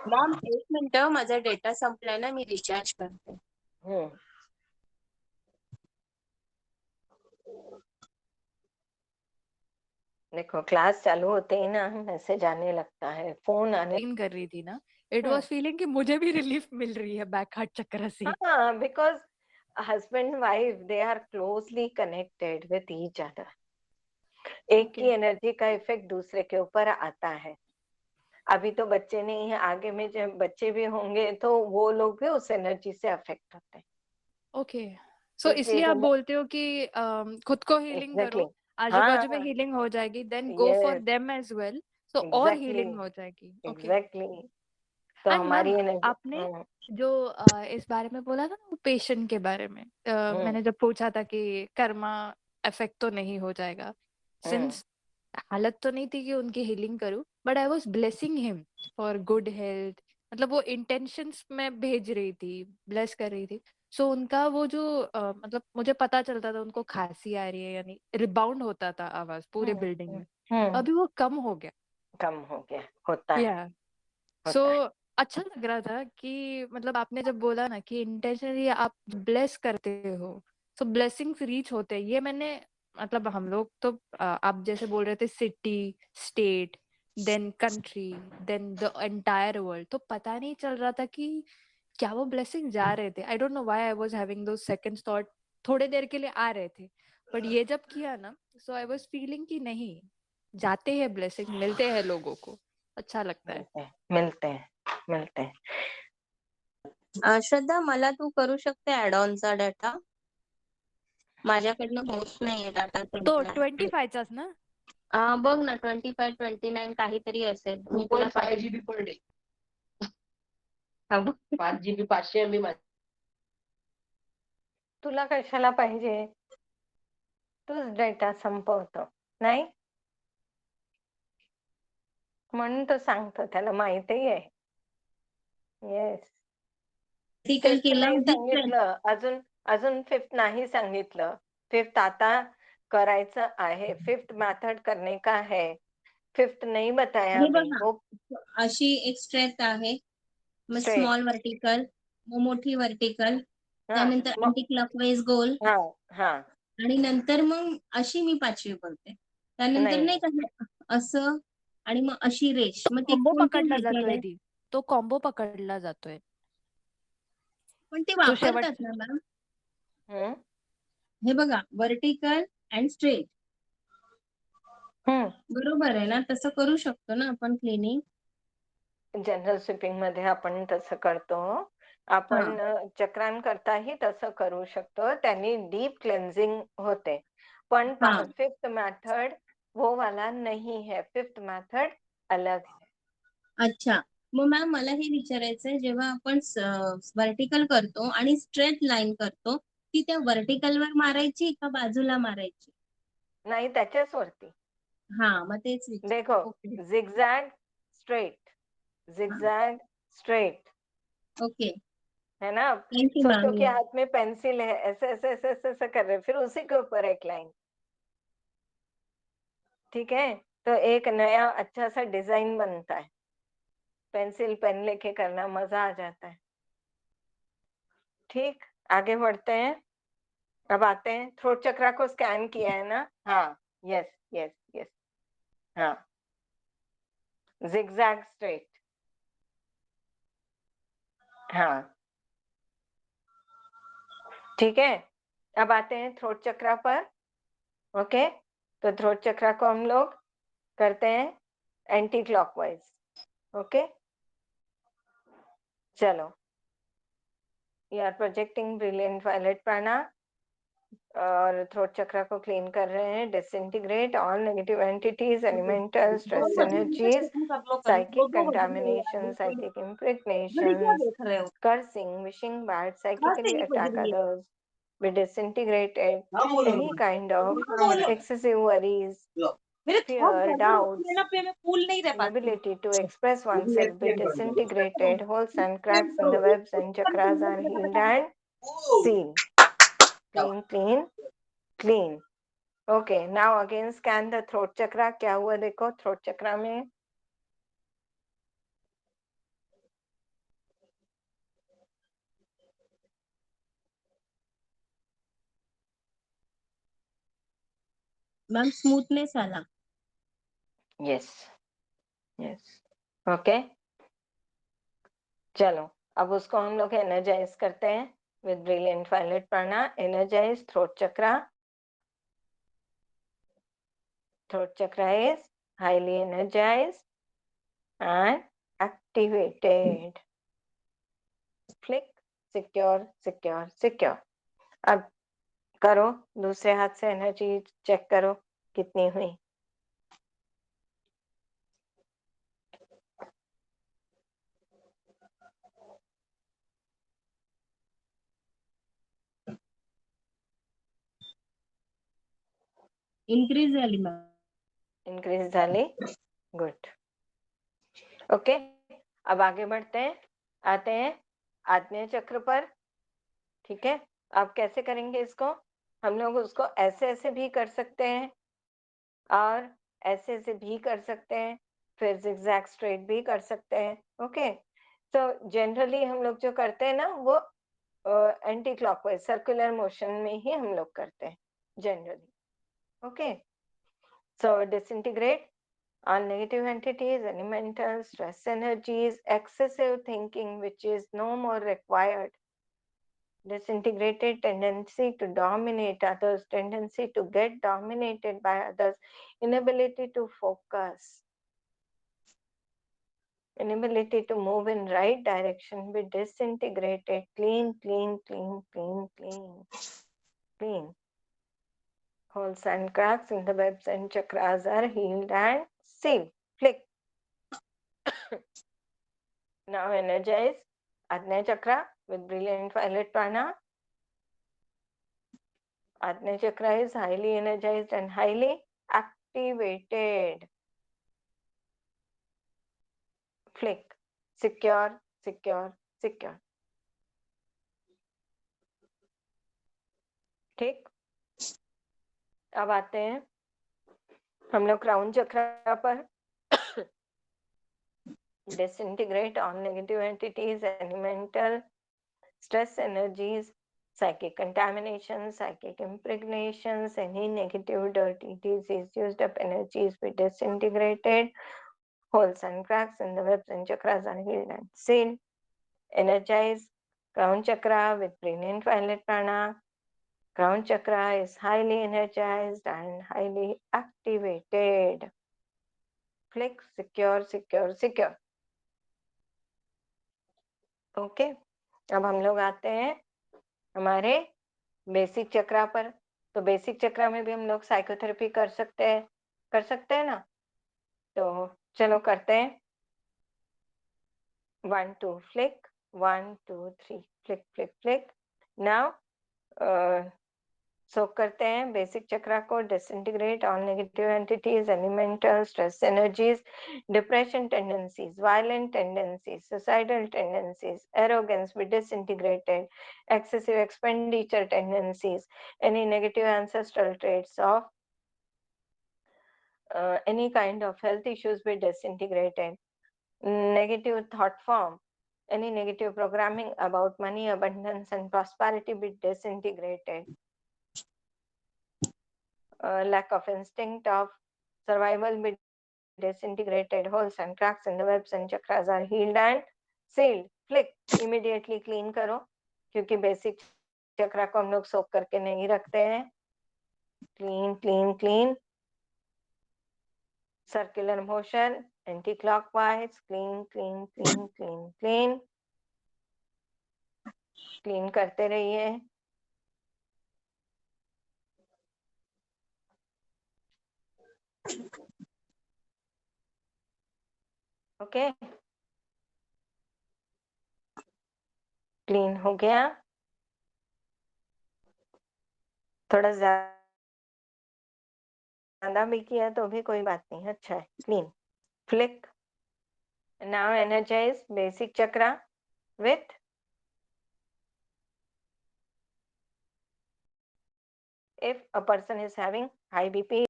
मॅम एक मिनिट, माझा डेटा संपलाय ना, मी रिचार्ज करते. देखो, क्लास चालू होते ही ना मैसेज आने लगता है, फोन आने. क्लीन कर रही थी ना, इट वाज फीलिंग कि मुझे भी रिलीफ मिल रही है बैक हार्ट चक्र से. हाँ, because husband wife they are closely connected with each other. एक की एनर्जी का इफेक्ट दूसरे के ऊपर आता है. अभी तो बच्चे नहीं है, आगे में जब बच्चे भी होंगे तो वो लोग भी उस एनर्जी से अफेक्ट होते हैं। ओके, सो इसलिए इसलिए आप तुम बोलते हो कि खुद को हीलिंग एग्जैक्टली करो, आजू बाजू में हाँ हीलिंग हो जाएगी, then go for yes them as well, so और एग्जैक्टली हीलिंग हो जाएगी। ओके। एग्जैक्टली तो एंड हमारी मैम, एनर्जी आपने जो इस बारे में बोला था ना, पेशेंट के बारे में, मैंने जब पूछा था कि कर्मा इफेक्ट तो नहीं हो जाएगा, सिंस हालत तो नहीं थी कि उनकी हीलिंग करूं, but I was blessing him for good health, मतलब वो इंटेंशंस में भेज रही थी, ब्लेस कर रही थी। सो उनका वो जो मतलब मुझे पता चलता था उनको खांसी आ रही है, यानी रिबाउंड होता था आवाज पूरे बिल्डिंग में, अभी वो कम हो गया। कम हो गया, होता है या सो होता है अच्छा लग रहा था कि मतलब आपने जब बोला ना कि इंटेंशनली आप ब्लेस करते हो, सो ब्लेसिंग्स रीच होते हैं, ये मैंने मतलब हम लोग तो आप जैसे बोल रहे थे city, state, then country, then the entire world, तो पता नहीं चल रहा था कि क्या वो ब्लेसिंग जा रहे थे। I don't know why I was having those second thought, थोड़े देर के लिए आ रहे थे, बट ये जब किया ना, सो आई वाज फीलिंग कि नहीं, जाते हैं ब्लेसिंग, मिलते हैं लोगों को, अच्छा लगता है। मिलते हैं मिलते हैं श्रद्धा, मला तू करू शकते ऍड ऑनचा डाटा? माझ्याकडनं होत नाहीये डाटा. तो 25चाच ना? बघ ना, 25, 29 काहीतरी असेल. मी तुला 5 GB पर डे. हा बघ. 5 GB 500 MB माझे. तुला कशाला पाहिजे, तूच डेटा संपवतो नाही, म्हणून तो सांगतो, त्याला माहिती आहे. येस, Vertical फिफ्थ केलं नाही with strength. सांगितलं, अजून अजून फिफ्थ नाही सांगितलं. फिफ्थ आता करायचं आहे, फिफ्थ मेथड करने का है, फिफ्थ नहीं बताया हे अभी. बघा, वो अशी एक स्ट्रेट आहे, मग स्ट्रेट स्मॉल वर्टिकल, मग मोठी वर्टिकल, हा त्यानंतर मग अँटी क्लॉकवाईज गोल, हा हा आणि नंतर मग अशी मी 5वी बोलते. त्यानंतर नाही नाही का हे असं, आणि मग अशी रेष, मग ती कॉम्बो कोणती पकडला मेथड जातोय आहे? दी, तो कॉम्बो पकडला जातोय, पण ते जो शेवट. वापरतात ना मॅम. हम्म हे बघा, वर्टिकल अँड स्ट्रेट, हम्म बरोबर आहे ना? तसं करू शकतो ना आपण क्लिनिंग. जनरल स्वीपिंग मध्ये आपण तसं करतो. आपण चक्रांकरताही तसं करू शकतो, त्यांनी डीप क्लेंजिंग होते. पण हा. फिफ्थ मेथड वो वाला नहीं है, फिफ्थ मेथड अलग है. अच्छा, मग मॅम मला हे विचारायचंय, जेव्हा आपण वर्टिकल करतो आणि स्ट्रेट लाईन करतो, ती त्या वर्टिकलवर मारायची का बाजूला मारायची? नाही, त्याच्याच वरती. हा, मग तेच देखो, okay. zigzag straight, zigzag straight, okay, है ना. थैंक यू सोचो मैम. कि हाथ में पेंसिल है, ऐसे ऐसे ऐसे ऐसे ऐसे कर रहे, फिर उसी के ऊपर एक लाइन. ठीक है, तो एक नया अच्छा सा डिजाइन बनता है. पेंसिल पेन लेके करना, मजा आ जाता है. ठीक, आगे बढ़ते हैं. अब आते हैं, थ्रोट चक्रा को स्कैन किया है ना. हाँ, यस यस यस, हाँ, जिगजैग स्ट्रेट, हाँ, ठीक है. अब आते हैं थ्रोट चक्रा पर. ओके, तो थ्रोट चक्रा को हम लोग करते हैं एंटी क्लॉकवाइज. ओके, चलो. You are projecting brilliant violet प्राणा और थ्रोट चक्रा को क्लीन कर रहे हैं. Disintegrate all negative entities, elemental stress energies, psychic contamination, psychic impregnations, cursing, wishing bad, psychically attack others, be disintegrated. Any kind of excessive worries, मेरे thought fear, गड़बड़ होती है doubts, ना, पे मैं कूल नहीं रह पाती. inability to express oneself be disintegrated. Holes and cracks in the webs and chakras are healed and sealed. Clean, clean, clean. Okay, now again scan the throat chakra. क्या हुआ देखो throat chakra में. Ma'am smoothness आला. Yes, yes. Okay. चलो, अब उसको हम लोग एनर्जाइज करते हैं with brilliant violet prana. Energize throat chakra. Throat chakra is highly energized and activated. Flick, secure, secure, secure. अब करो दूसरे हाथ से एनर्जी चेक करो कितनी हुई. इन्क्रीज झाली मॅम. इंक्रीज झाली. गुड. ओके, अब आगे बढ़ते हैं. आते हैं आग्नेय चक्र पर. ठीक है, आप कैसे करेंगे इसको? हम लोग उसको ऐसे ऐसे भी कर सकते हैं और ऐसे ऐसे भी कर सकते हैं, फिर zigzag स्ट्रेट भी कर सकते हैं. ओके, तो जनरली हम लोग जो करते हैं ना वो एंटी क्लॉकवाइज सर्कुलर मोशन में ही हम लोग करते हैं generally. Okay, so disintegrate all negative entities, elemental stress energies, excessive thinking which is no more required, disintegrated tendency to dominate others, tendency to get dominated by others, inability to focus, inability to move in right direction, be disintegrated. Clean, clean, clean, clean, clean, clean. Holes and cracks in the webs and chakras are healed and sealed. Flick. Now energize Agnya Chakra with brilliant violet prana. Agnya Chakra is highly energized and highly activated. Flick. Secure, secure, secure. ठीक, अब आते हैं हम लोग crown चक्रा पर. Disintegrate all negative entities, elemental stress energies, psychic contamination, psychic impregnations, any negative, dirty, disease, used up energies be disintegrated. Holes and cracks in the webs and chakras are healed and sealed. Energize crown chakra with brilliant violet prana. Crown chakra is highly energized and highly activated. Flick, secure, secure, secure. Okay, अब हम लोग आते हैं हमारे basic चक्रा पर. तो basic चक्रा में भी हम लोग साइकोथेरेपी कर सकते हैं ना. तो चलो करते हैं. 1 2 flick, 1 2 3 flick flick flick. Now so करते हैं बेसिक चक्रा को. Disintegrate all negative entities, elemental stress energies, depression tendencies, violent tendencies, suicidal tendencies, arrogance be disintegrated, excessive expenditure tendencies, any negative ancestral traits of any kind of health issues be disintegrated. Negative thought form, any negative programming about money, abundance and prosperity be disintegrated. Lack of instinct of survival be disintegrated. Holes and cracks in the webs and chakras are healed and sealed. Flick, immediately clean करो, क्योंकि basic chakra को हम लोग सोख करके नहीं रखते हैं. Clean, clean, clean. Circular motion, anti-clockwise. Clean, clean, clean, clean, clean. Clean करते रहिए. ओके, क्लीन हो गया. थोड़ा ज्यादा भी किया तो भी कोई बात नहीं, अच्छा है. Clean. Flick. Now energize basic chakra with if a person is having high BP,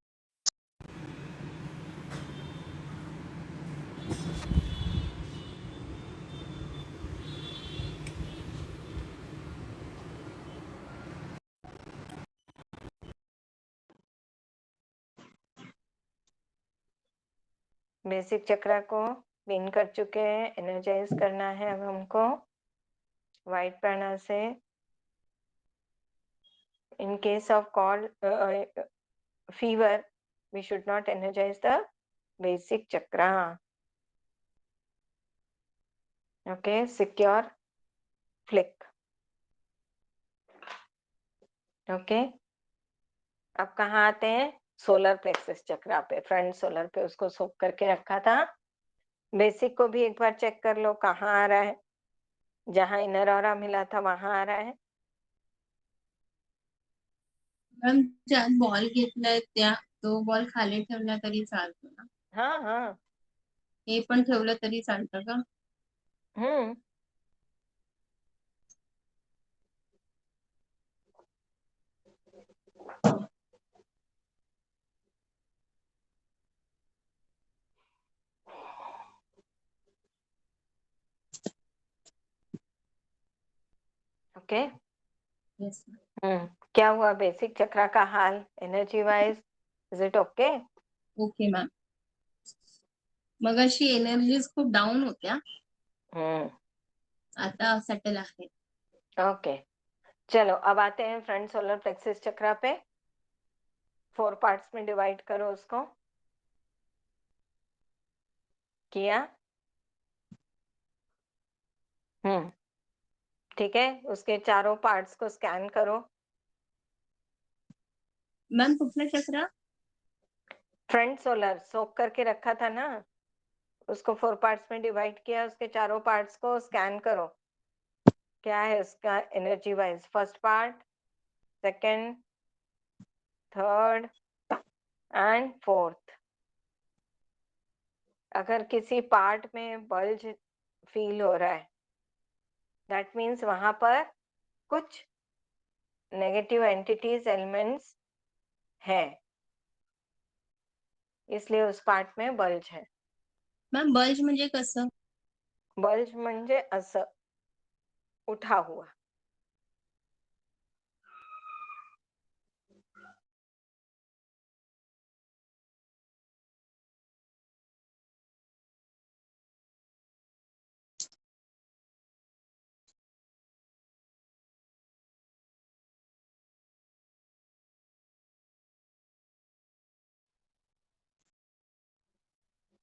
basic chakra को क्लीन कर चुके हैं. एनर्जाइज करना है अब हमको वाइट प्राणा से. In case of cold fever, we should not energize the basic chakra. Okay, secure, flick. Okay. अब कहाँ आते हैं? सोलर प्लेक्सस चक्रा पे, फ्रंट सोलर पे उसको सोक करके रखा था। बेसिक को भी एक बार चेक कर लो कहाँ आ रहा है। जहां इनर ऑरा मिला था वहां आ रहा है। मॅम ज्यात बॉल घेतलाय त्या तो बॉल खाली ठेवला तरी चालतो ना? हाँ हाँ. हे पण ठेवलं तरी चालतं का? हम्म. ओके. येस क्या हुआ बेसिक चक्रा का हाल energy wise? Is it okay? Okay ma'am. मग अशी एनर्जीज खूप डाऊन होत्या, आता सेटल आहे. ओके. चलो अब आते हैं फ्रंट सोलर प्लेक्सस चक्रा पे। 4 पार्ट्स में डिवाइड करो उसको। किया? ठीक है, उसके चारों पार्ट्स को स्कैन करो। मॅम कुठला चक्र? फ्रंट सोलर सोक करके रखा था ना, उसको 4 पार्ट्स में डिवाइड किया, उसके चारों पार्ट्स को स्कैन करो। क्या है उसका energy wise? First part, second, third and fourth. अगर किसी पार्ट में बल्ज फील हो रहा है, दैट मीन्स वहां पर कुछ नेगेटिव एंटिटीज एलिमेंट्स है, इसलिए उस पार्ट में बल्ज है। मॅम बल्ज म्हणजे कसं? बल्ज म्हणजे असं उठा हुआ।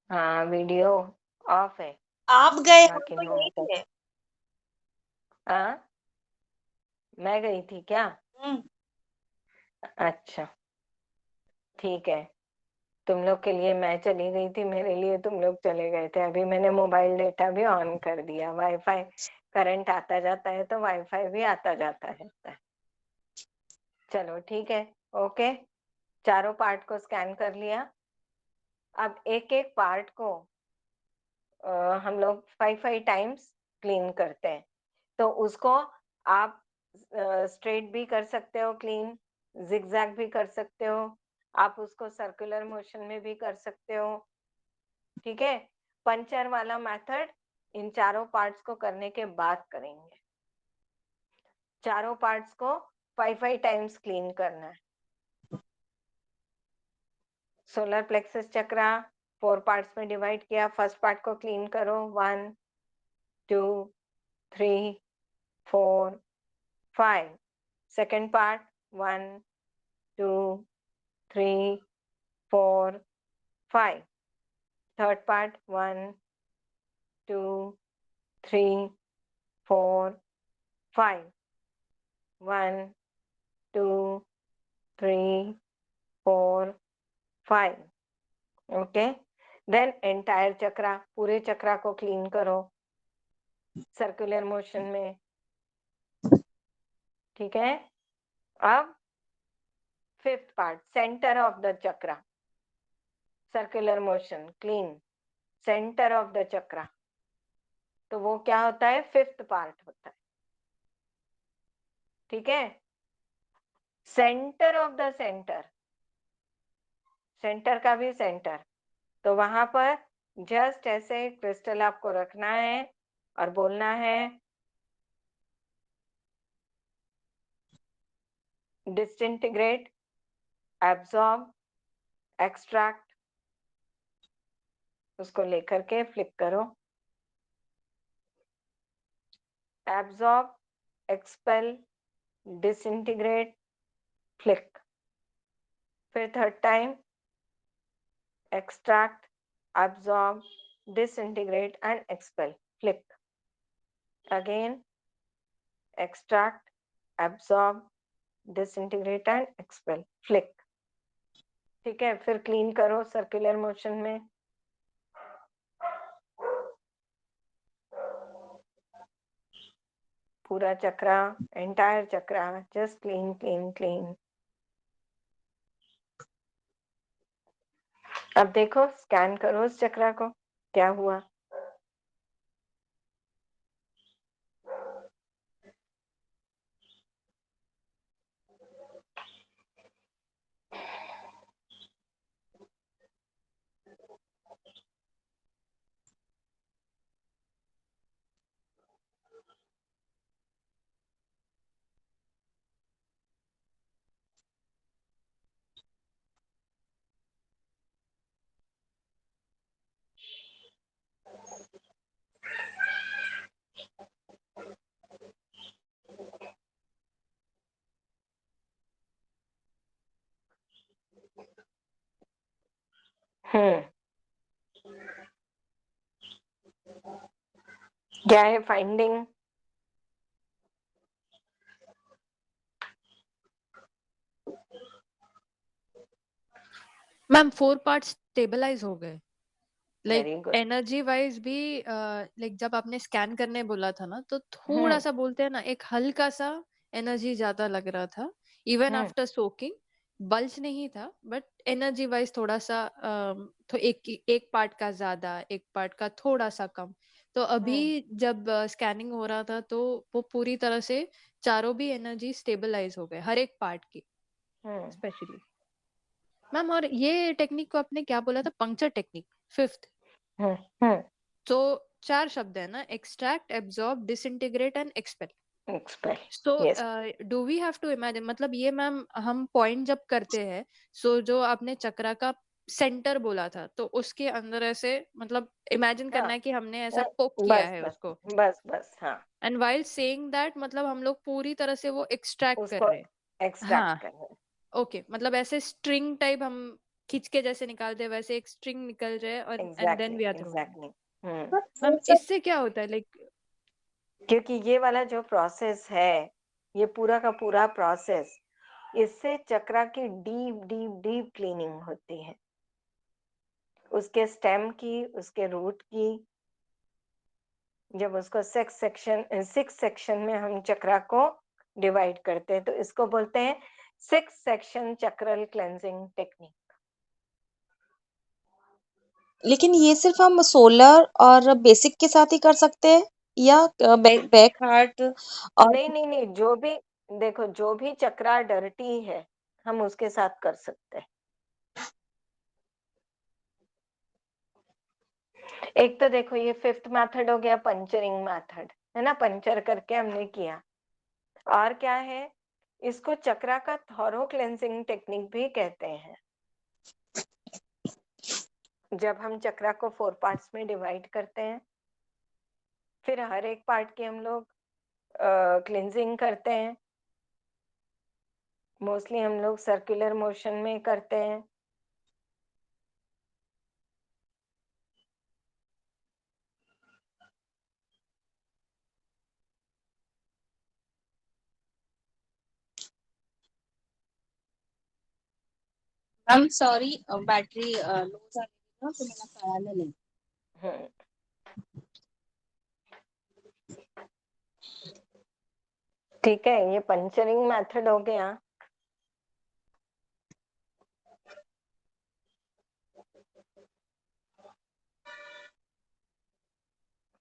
हाँ, वीडियो ऑफ है। आप गए हम बाकी तो लोगों यही को थे। हाँ, मैं गई थी क्या? हम्म, अच्छा, ठीक है। तुम लोग के लिए मैं चली गई थी, मेरे लिए तुम लोग चले गए थे। अभी मैंने मोबाइल डेटा भी ऑन कर दिया। वाईफाई करंट आता जाता है तो वाईफाई भी आता जाता रहता है। चलो ठीक है, ओके। चारों पार्ट को स्कैन कर लिया। अब एक एक पार्ट को हम लोग 5 टाइम्स क्लीन करते हैं। तो उसको आप स्ट्रेट भी कर सकते हो क्लीन, जिगजैग भी कर सकते हो, आप उसको सर्कुलर मोशन में भी कर सकते हो। ठीक है, पंचर वाला मेथड इन चारों पार्ट्स को करने के बाद करेंगे। चारों पार्ट्स को 5 टाइम्स क्लीन करना है। सोलर प्लेक्सस चक्रा 4 पार्ट्स में डिवाइड किया। फर्स्ट पार्ट को क्लीन करो, 1 2 3 4 5। Second part 1 2 3 4 5। Third part 1 2 3 4 5। 1 2 3 4 5। Okay, then entire चक्रा, पूरे चक्रा को क्लीन करो सर्कुलर मोशन में। ठीक है, अब fifth part, centre of the chakra, circular motion clean centre of the chakra. तो वो क्या होता है? फिफ्थ पार्ट होता है। ठीक है, centre of the centre, centre का भी सेंटर। तो वहां पर जस्ट ऐसे क्रिस्टल आपको रखना है और बोलना है डिसइंटीग्रेट, एब्सॉर्ब, एक्सट्रैक्ट। उसको लेकर के फ्लिप करो, एब्सॉर्ब, एक्सपेल, डिसइंटीग्रेट, फ्लिक। फिर third time extract, absorb, disintegrate and expel, flick. again extract, absorb, disintegrate and expel. Flick. ठीक है, फिर क्लीन करो सर्कुलर मोशन में. पूरा चक्रा, एंटायर चक्रा, जस्ट क्लीन क्लीन क्लीन. अब देखो, स्कैन करो उस चक्रा को, क्या हुआ. क्या है फाइंडिंग. मैम 4 पार्ट्स स्टेबलाइज हो गए. Like very good. Energy wise भी लाइक जब आपने स्कैन करने बोला था ना, तो थोड़ा सा बोलते हैं ना, एक हल्का सा एनर्जी ज्यादा लग रहा था. इवन आफ्टर सोकिंग बल्ज नहीं था, बट एनर्जी वाइज थोड़ा सा तो एक पार्ट का ज्यादा, एक पार्ट का थोड़ा सा कम. तो अभी जब स्कैनिंग हो रहा था, तो वो पूरी तरह से चारों भी एनर्जी स्टेबलाइज हो गए, हर एक पार्ट की स्पेशली. मैम, और ये टेक्निक को आपने क्या बोला था, पंक्चर टेक्निक, 5th. तो 4 शब्द है ना, extract, absorb, disintegrate and expel. Expel. So Yes. Do we have to imagine, मतलब ये मैम हम पॉइंट जब करते हैं, सो जो आपने चक्रा का सेंटर बोला था, तो उसके अंदर ऐसे मतलब इमेजिन हाँ. करना है कि हमने ऐसा पोक किया है उसको. बस हाँ, एंड वाइल सेइंग दैट, मतलब हम लोग पूरी तरह से वो एक्सट्रैक्ट कर उसको रहे हैं. एक्सट्रैक्ट हाँ, करना है. ओके. मतलब ऐसे स्ट्रिंग टाइप हम खींच के जैसे निकालते हैं, वैसे एक स्ट्रिंग निकल जाए, और and then we are throwing. Exactly. Ma'am, इससे क्या होता है, लाइक क्योंकि ये वाला जो प्रोसेस है, ये पूरा का पूरा प्रोसेस, इससे चक्रा की डीप डीप डीप क्लीनिंग होती है, उसके स्टेम की, उसके रूट की. जब उसको 6 सेक्शन में हम चक्रा को डिवाइड करते हैं, तो इसको बोलते हैं 6 सेक्शन चक्रल क्लेंजिंग टेक्निक. लेकिन ये सिर्फ हम सोलर और बेसिक के साथ ही कर सकते हैं, या बैक हार्ट और नहीं, जो भी, देखो, जो भी चक्रा डर्टी है, हम उसके साथ कर सकते हैं. एक तो देखो, ये 5th मेथड हो गया, पंचरिंग मेथड, है ना, पंचर करके हमने किया. और क्या है, इसको चक्रा का थॉरो क्लेंजिंग टेक्निक भी कहते हैं. जब हम चक्रा को 4 पार्ट्स में डिवाइड करते हैं, फिर हर एक पार्ट की हम लोग क्लेंजिंग करते हैं. मोस्टली हम लोग सर्कुलर मोशन में करते हैं. I'm sorry, बैटरी लो जा रही है ना, तो मला कळालं नाही. हम्म. ठीक है, ये पंचरिंग मेथड हो गया.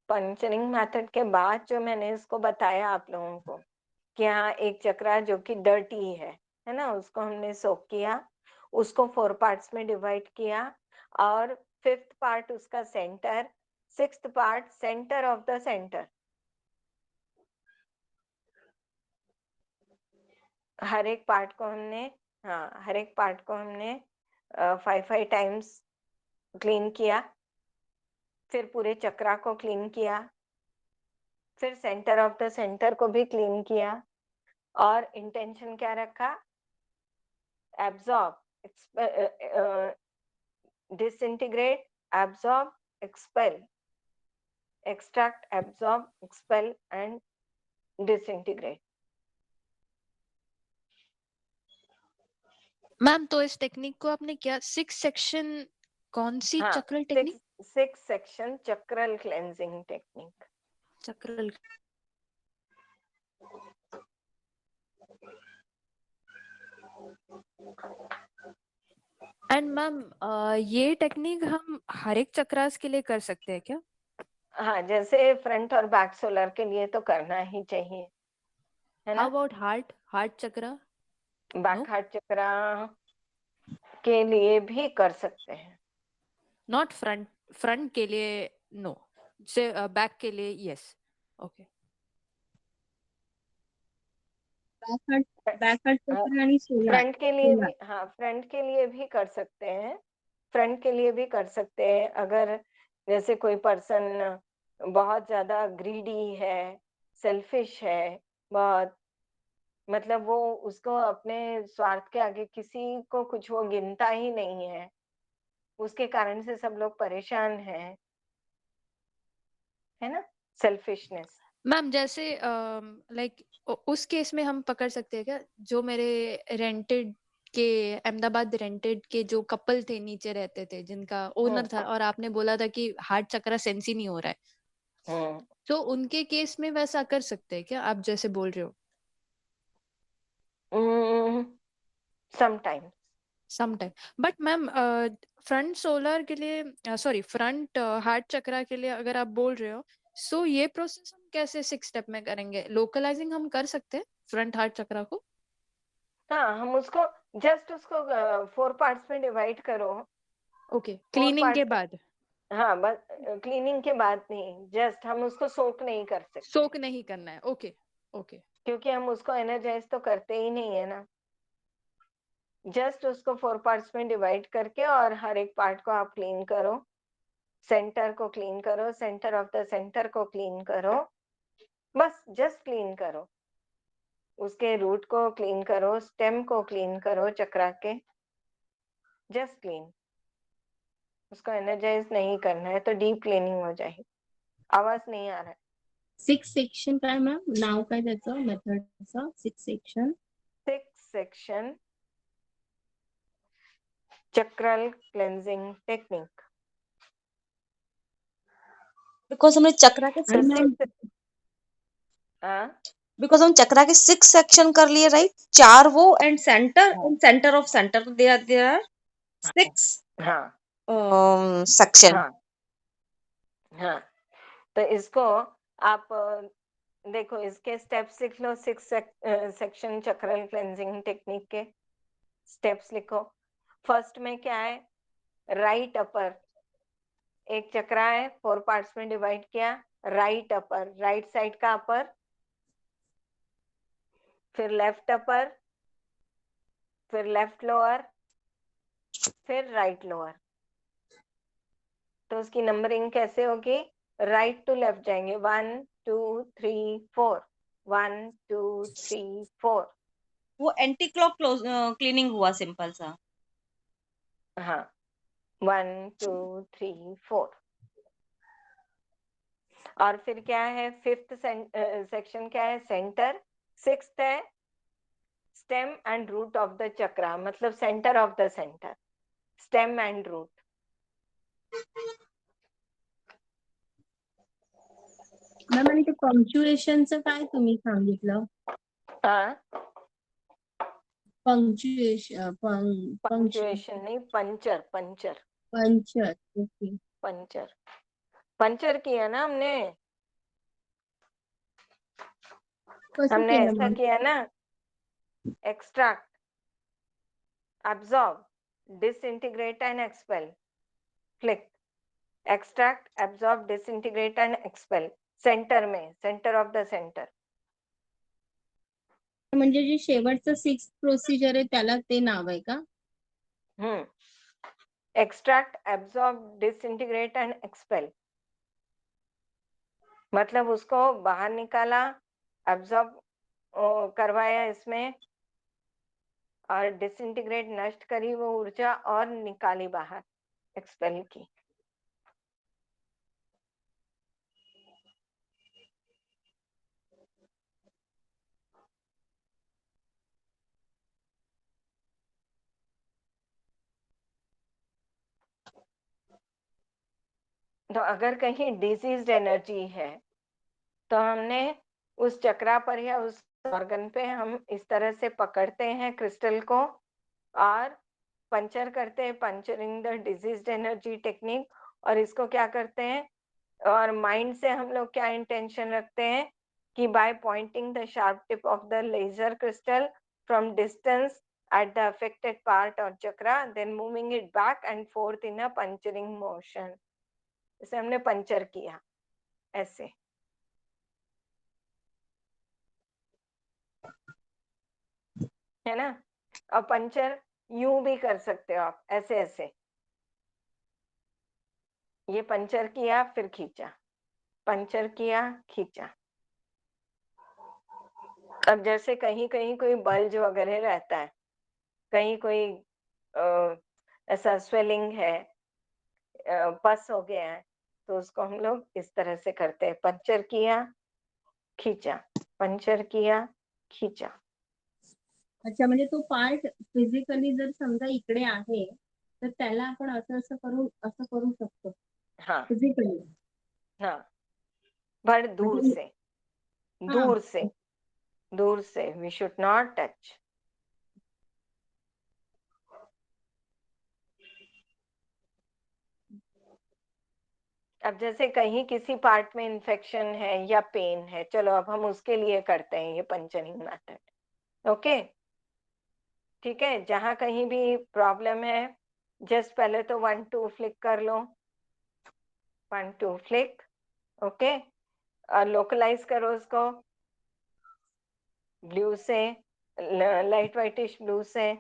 पंचरिंग मेथड के बाद जो मैंने इसको बताया आप लोगों को, कि हाँ, एक चक्रा जो कि डर्टी है ना, उसको हमने सोक किया, उसको 4 पार्ट्स में डिवाइड किया, और 5th पार्ट उसका centre, 6th part centre of the centre. हर एक पार्ट को हमने, हाँ, हर एक पार्ट को हमने 5 टाइम्स क्लीन किया, फिर पूरे चक्रा को क्लीन किया, फिर सेंटर ऑफ द सेंटर को भी क्लीन किया, और इंटेंशन क्या रखा, absorb, disintegrate, absorb, expel. extract, absorb, expel and disintegrate. Ma'am तो इस टेक्निक को आपने क्या 6 सेक्शन कौन सी हाँ, चक्र technique? six section chakral cleansing technique. चक्र। एंड मैम ये टेक्निक हम हर एक चक्रास के लिए कर सकते हैं क्या? हाँ, जैसे फ्रंट और बैक सोलर के लिए तो करना ही चाहिए, है हाउ ना? About heart chakra? Back heart chakra के लिए भी कर सकते हैं। नॉट फ्रंट के लिए नो, से बैक के लिए यस। ओके। बैक हार्ट चक्र आणि सोलार फ्रंट के लिए भी, हाँ, फ्रंट के लिए भी कर सकते हैं, फ्रंट के लिए भी कर सकते हैं। अगर जैसे कोई पर्सन बहुत ज्यादा ग्रीडी है, सेल्फिश है, बहुत, मतलब वो उसको अपने स्वार्थ के आगे किसी को कुछ वो गिनता ही नहीं है, उसके कारण से सब लोग परेशान हैं, है ना? सेल्फिशनेस। मैम जैसे लाइक उस केस में हम पकड़ सकते हैं क्या, जो मेरे रेंटेड के अहमदाबाद रेंटेड के जो कपल थे नीचे रहते थे जिनका ओनर था, और आपने बोला था कि हार्ट चक्रा सेंस ही नहीं हो रहा है, तो उनके केस में वैसा कर सकते हैं क्या आप जैसे बोल रहे हो? Sometimes. Sometime. But ma'am front solar के लिए, सॉरी फ्रंट हार्ट चक्रा के लिए अगर आप बोल रहे हो, सो ये प्रोसेस हम कैसे 6 स्टेप में करेंगे? लोकलाइजिंग हम कर सकते हैं फ्रंट हार्ट चक्रा को? हाँ, हम उसको जस्ट उसको 4 पार्ट्स में डिवाइड करो। ओके, 4 क्लीनिंग के पार्ट्स, बाद? हाँ, बस क्लीनिंग के बाद नहीं, जस्ट हम उसको सोक नहीं कर सकते, सोक नहीं करना है। Okay okay. क्योंकि हम उसको एनर्जाइज तो करते ही नहीं है ना। जस्ट उसको 4 पार्ट्स में डिवाइड करके और हर एक पार्ट को आप क्लीन करो, सेंटर को क्लीन करो, सेंटर ऑफ द सेंटर को क्लीन करो, बस जस्ट क्लीन करो, उसके रूट को क्लीन करो, स्टेम को क्लीन करो चक्रा के, जस्ट क्लीन। उसको एनर्जाइज नहीं करना है तो डीप क्लीनिंग हो जाएगी। आवाज नहीं आ रहा है। 6 सेक्शन काय मॅम, नाव काय त्याचं मेथडचं? 6 section 6 section chakral cleansing technique. Because हमने चक्रा के आणि मॅम बिकॉज हम चक्रा के 6 सेक्शन कर लिए, राइट? 4 वो and centre of centre, there are 6 हाँ सेक्शन। हाँ हाँ, तो इसको आप देखो, इसके स्टेप्स लिख लो। 6 सेक्शन चक्रल क्लेंजिंग टेक्निक के स्टेप्स लिखो। फर्स्ट में क्या है? राइट अपर, एक चक्रा है, 4 पार्ट्स में डिवाइड किया। राइट अपर, राइट साइड का अपर, फिर लेफ्ट अपर, फिर लेफ्ट लोअर, फिर राइट लोअर। तो उसकी नंबरिंग कैसे होगी? राइट टू लेफ्ट जाएंगे, 1 2 3 4, 1 2 3 4। वो एंटी क्लॉक क्लीनिंग हुआ, सिंपल सा। हाँ, 1 2 3 4। और फिर क्या है? फिफ्थ सेक्शन क्या है? सेंटर। सिक्स्थ है stem and root of the chakra, मतलब centre of the centre, stem and root. Ma'am आणि ते पंक्च्युएशनचं काय तुम्ही सांगितलं? पंक्च्युएशन पंक्चुएशन नहीं, puncture puncture puncture, okay. Puncture puncture किया ना हमने। कसं हमने केलं ऐसा मॅम? किया ना, extract, absorb, disintegrate and expel. Click. Extract, absorb, disintegrate and expel. Centre में, सेंटर ऑफ द सेंटर। म्हणजे जे शेवटचं 6 प्रोसिजर आहे त्याला ते नाव आहे का? Extract, absorb, disintegrate and expel, मतलब उसको बाहर निकाला, एब्जॉर्ब करवाया इसमें, और डिसइंटीग्रेट, नष्ट करी वो ऊर्जा और निकाली बाहर, एक्सपेल की। तो अगर कहीं डिजीज्ड एनर्जी है तो हमने उस चक्रा पर या उस ऑर्गन पे हम इस तरह से पकड़ते हैं क्रिस्टल को और पंचर करते हैं, puncturing the diseased energy technique. और इसको क्या करते हैं, और माइंड से हम लोग क्या इंटेंशन रखते हैं कि by pointing the sharp tip of the laser crystal from distance at the affected part or chakra, then moving it back and forth in a puncturing motion. इसे हमने पंचर किया ऐसे। है ना। और पंचर यूं भी कर सकते हो आप, ऐसे ऐसे। ये पंचर किया फिर खींचा, पंचर किया खींचा। अब जैसे कहीं कहीं कोई बल्ज वगैरह रहता है, कहीं कोई ऐसा स्वेलिंग है, पस हो गया है, तो उसको हम लोग इस तरह से करते हैं, पंचर किया खींचा, पंचर किया खींचा। अच्छा, म्हणजे तो पार्ट फिजिकली जर समजा इकडे आहे तर त्याला आपण असं असं करू शकतो हाँ फिजिकली. हाँ, पर दूर म्हणजे से, हा दूर से, दूर से, वी शुड नॉट टच। अब जैसे कहीं किसी पार्ट में इन्फेक्शन है या पेन है, चलो अब हम उसके लिए करते हैं ये पंचरिंग मेथड। ओके, ठीक है। जहां कहीं भी प्रॉब्लम है, जस्ट पहले तो 1 2 फ्लिक कर लो, 1 2 फ्लिक। ओके, और लोकलाइज करो उसको ब्लू से, लाइट व्हाइटिश ब्लू से।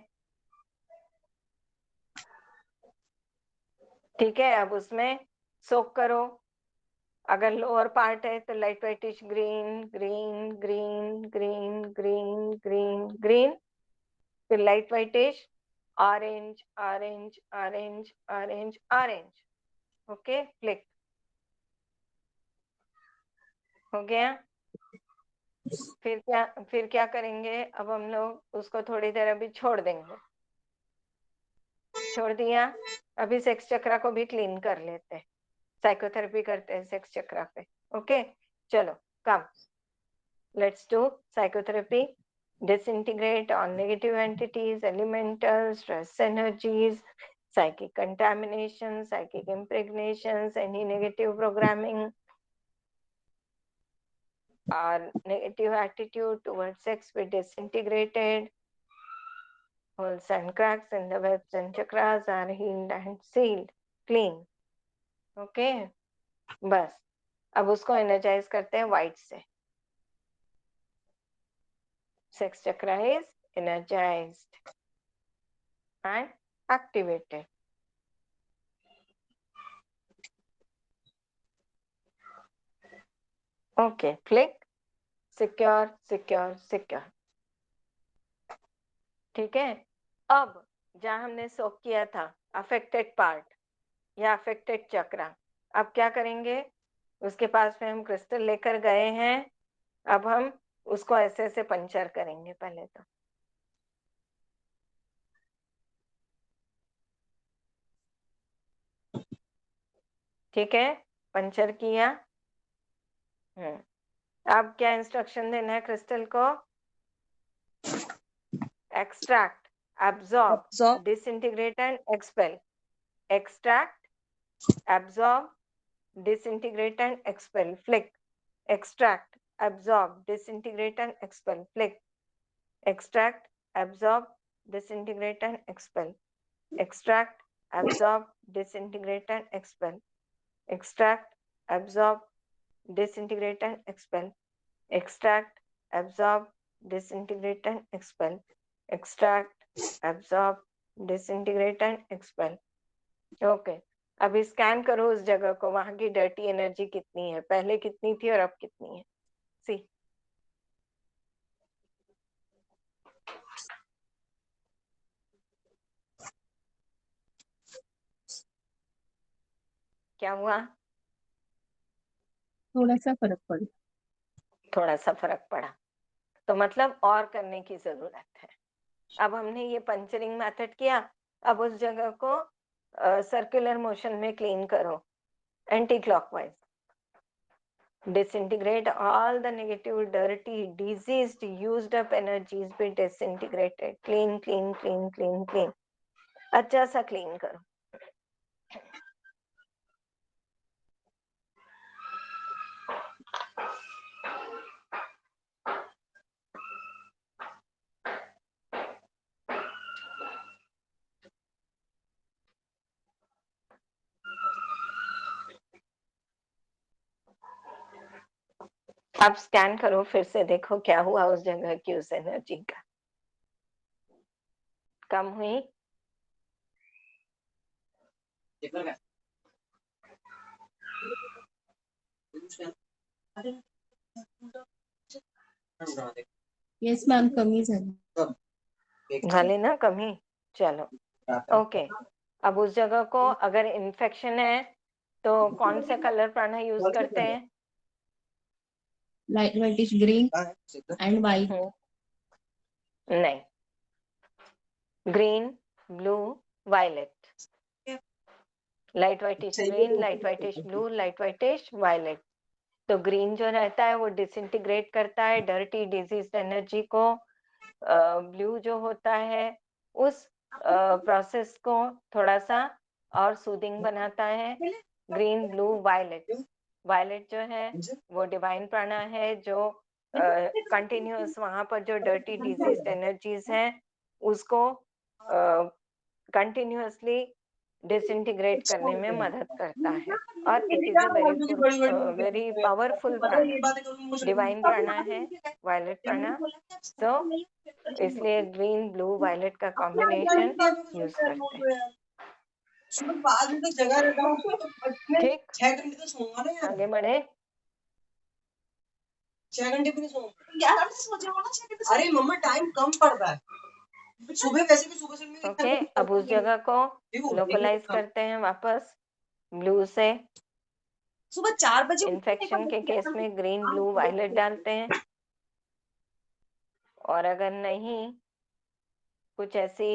ठीक है, अब उसमें सोक करो। अगर लोअर पार्ट है तो light whitish green green green green green green green, फिर light whitish orange orange orange orange orange. Okay, flick हो गया। फिर क्या करेंगे, अब हम लोग उसको थोड़ी देर अभी छोड़ देंगे। छोड़ दिया, अभी सेक्स चक्रा को भी क्लीन कर लेते हैं, साइकोथेरेपी करते हैं सेक्स चक्रा पे। ओके, चलो कम, let's do psychotherapy. Disintegrate all negative entities, elemental stress energies, psychic contamination, psychic impregnations, any negative programming or negative attitude towards sex be disintegrated. Holes and cracks in the webs and chakras are healed and sealed, clean. Okay, बस अब उसको energise करते हैं white से। Sex chakra is energized and activated. Okay, flick, secure, secure, secure. ठीक है। अब जहां हमने सोक किया था अफेक्टेड पार्ट या अफेक्टेड चक्रा, अब क्या करेंगे, उसके पास में हम क्रिस्टल लेकर गए हैं, अब हम उसको ऐसे ऐसे पंचर करेंगे पहले तो। ठीक है, पंचर किया। अब क्या इंस्ट्रक्शन देना है क्रिस्टल को, extract, absorb, Absorb, disintegrate and expel. Extract, absorb, disintegrate and expel, flick, extract, absorb, disintegrate and expel, flick, extract, absorb, disintegrate and expel, extract, absorb, disintegrate and expel, extract, absorb, disintegrate and expel, extract, absorb, disintegrate and expel, extract, absorb, disintegrate and expel. Okay, अभी scan करो उस जगह को, वहां की dirty energy कितनी है, पहले कितनी थी और अब कितनी है। सी, क्या हुआ, थोडासा फरक पडला. थोड़ा सा फर्क पड़ा, तो मतलब और करने की जरूरत है। अब हमने ये पंचरिंग मेथड किया, अब उस जगह को सर्कुलर मोशन में क्लीन करो, anti-clockwise. Disintegrate all the negative, dirty, diseased, used up energies be disintegrated. Clean, clean, clean, clean, clean. अच्छा सा clean करो. आप स्कैन करो, फिर से देखो क्या हुआ उस जगह की, उस एनर्जी का. कम हुई? येस मॅम, कमी झाली. झाली ना कमी? चलो ओके. अब उस जगह को अगर इन्फेक्शन है तो कौन से कलर प्राणा यूज करते हैं? Light whitish green and white. नहीं, green, blue, violet. Light whitish green, light whitish blue, light whitish violet. तो ग्रीन जो रहता है वो डिसइंटीग्रेट करता है डर्टी डिजीज एनर्जी को. ब्लू जो होता है उस प्रोसेस को थोड़ा सा और सूदिंग बनाता है. Green, blue, violet. वायलेट जो है वो डिवाइन प्राणा है, जो कंटिन्यूअस वहां पर जो डर्टी डिजीज एनर्जीज हैं उसको कंटिन्यूअसली डिसइंटीग्रेट करने में मदद करता है. और it is a very powerful प्राणा, डिवाइन प्राणा है वायलेट प्राणा. सो इसलिए ग्रीन, ब्लू, वायलेट का कॉम्बिनेशन यूज करते हैं. ठीक, 6 घंटे तो सोऊंगा ना यार. आगे बढ़े. 6 घंटे भी नहीं सोऊंगा. 11 बजे सो जाओ ना 6 घंटे. अरे मम्मा टाइम कम पड़ रहा है. सुबह वैसे भी सुबह से मेरी ओके, अब उस जगह को लोकलाइज करते हैं वापस ब्लू से. सुबह 4 बजे इन्फेक्शन के केस में ग्रीन, ब्लू, वायलेट डालते हैं. और अगर नहीं कुछ ऐसी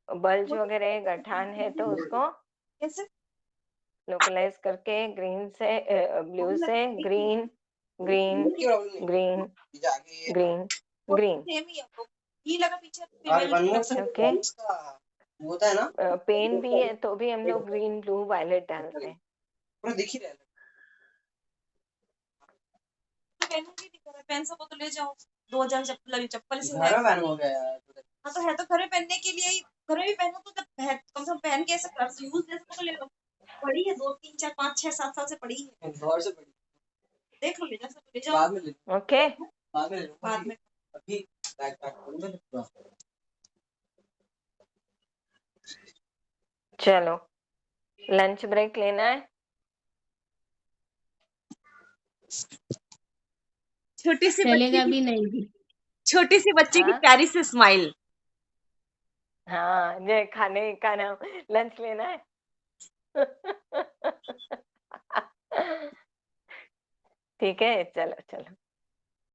बल्ज वगैरह गठान है तो उसको कैसे लोकलाइज करके ग्रीन से ब्लू से green, green, green, green, green. Same ही है वो. ये लगा पीछे. ओके, होता है ना. पेन भी है तो भी हम लोग ग्रीन, ब्लू, वायलेट डालते हैं. पूरा दिख ही रहा है. पेन सब तो ले जाओ. 2000 चप्पल चप्पल से है. पहन हो गया यार. हाँ तो है तो घरे पहनने के लिए ही. घरे भी पहनो तो कम से कम पहन के ऐसे यूज जैसे तो ले लो. पड़ी है 2 3 4 5 6 7 साल से पड़ी है. घर से पड़ी. देख लो ले जा सब ले जाओ. बाद में ले. ओके, बाद में ले लो. बाद में अभी बैग पैक करूंगा. चलो लंच ब्रेक लेना है. छोटी सी चलेगा भी नहीं भी. छोटी सी बच्ची की हाँ? प्यारी सी स्माइल. हाँ, ये खाने का नाम लंच लेना है. ठीक है, चलो चलो.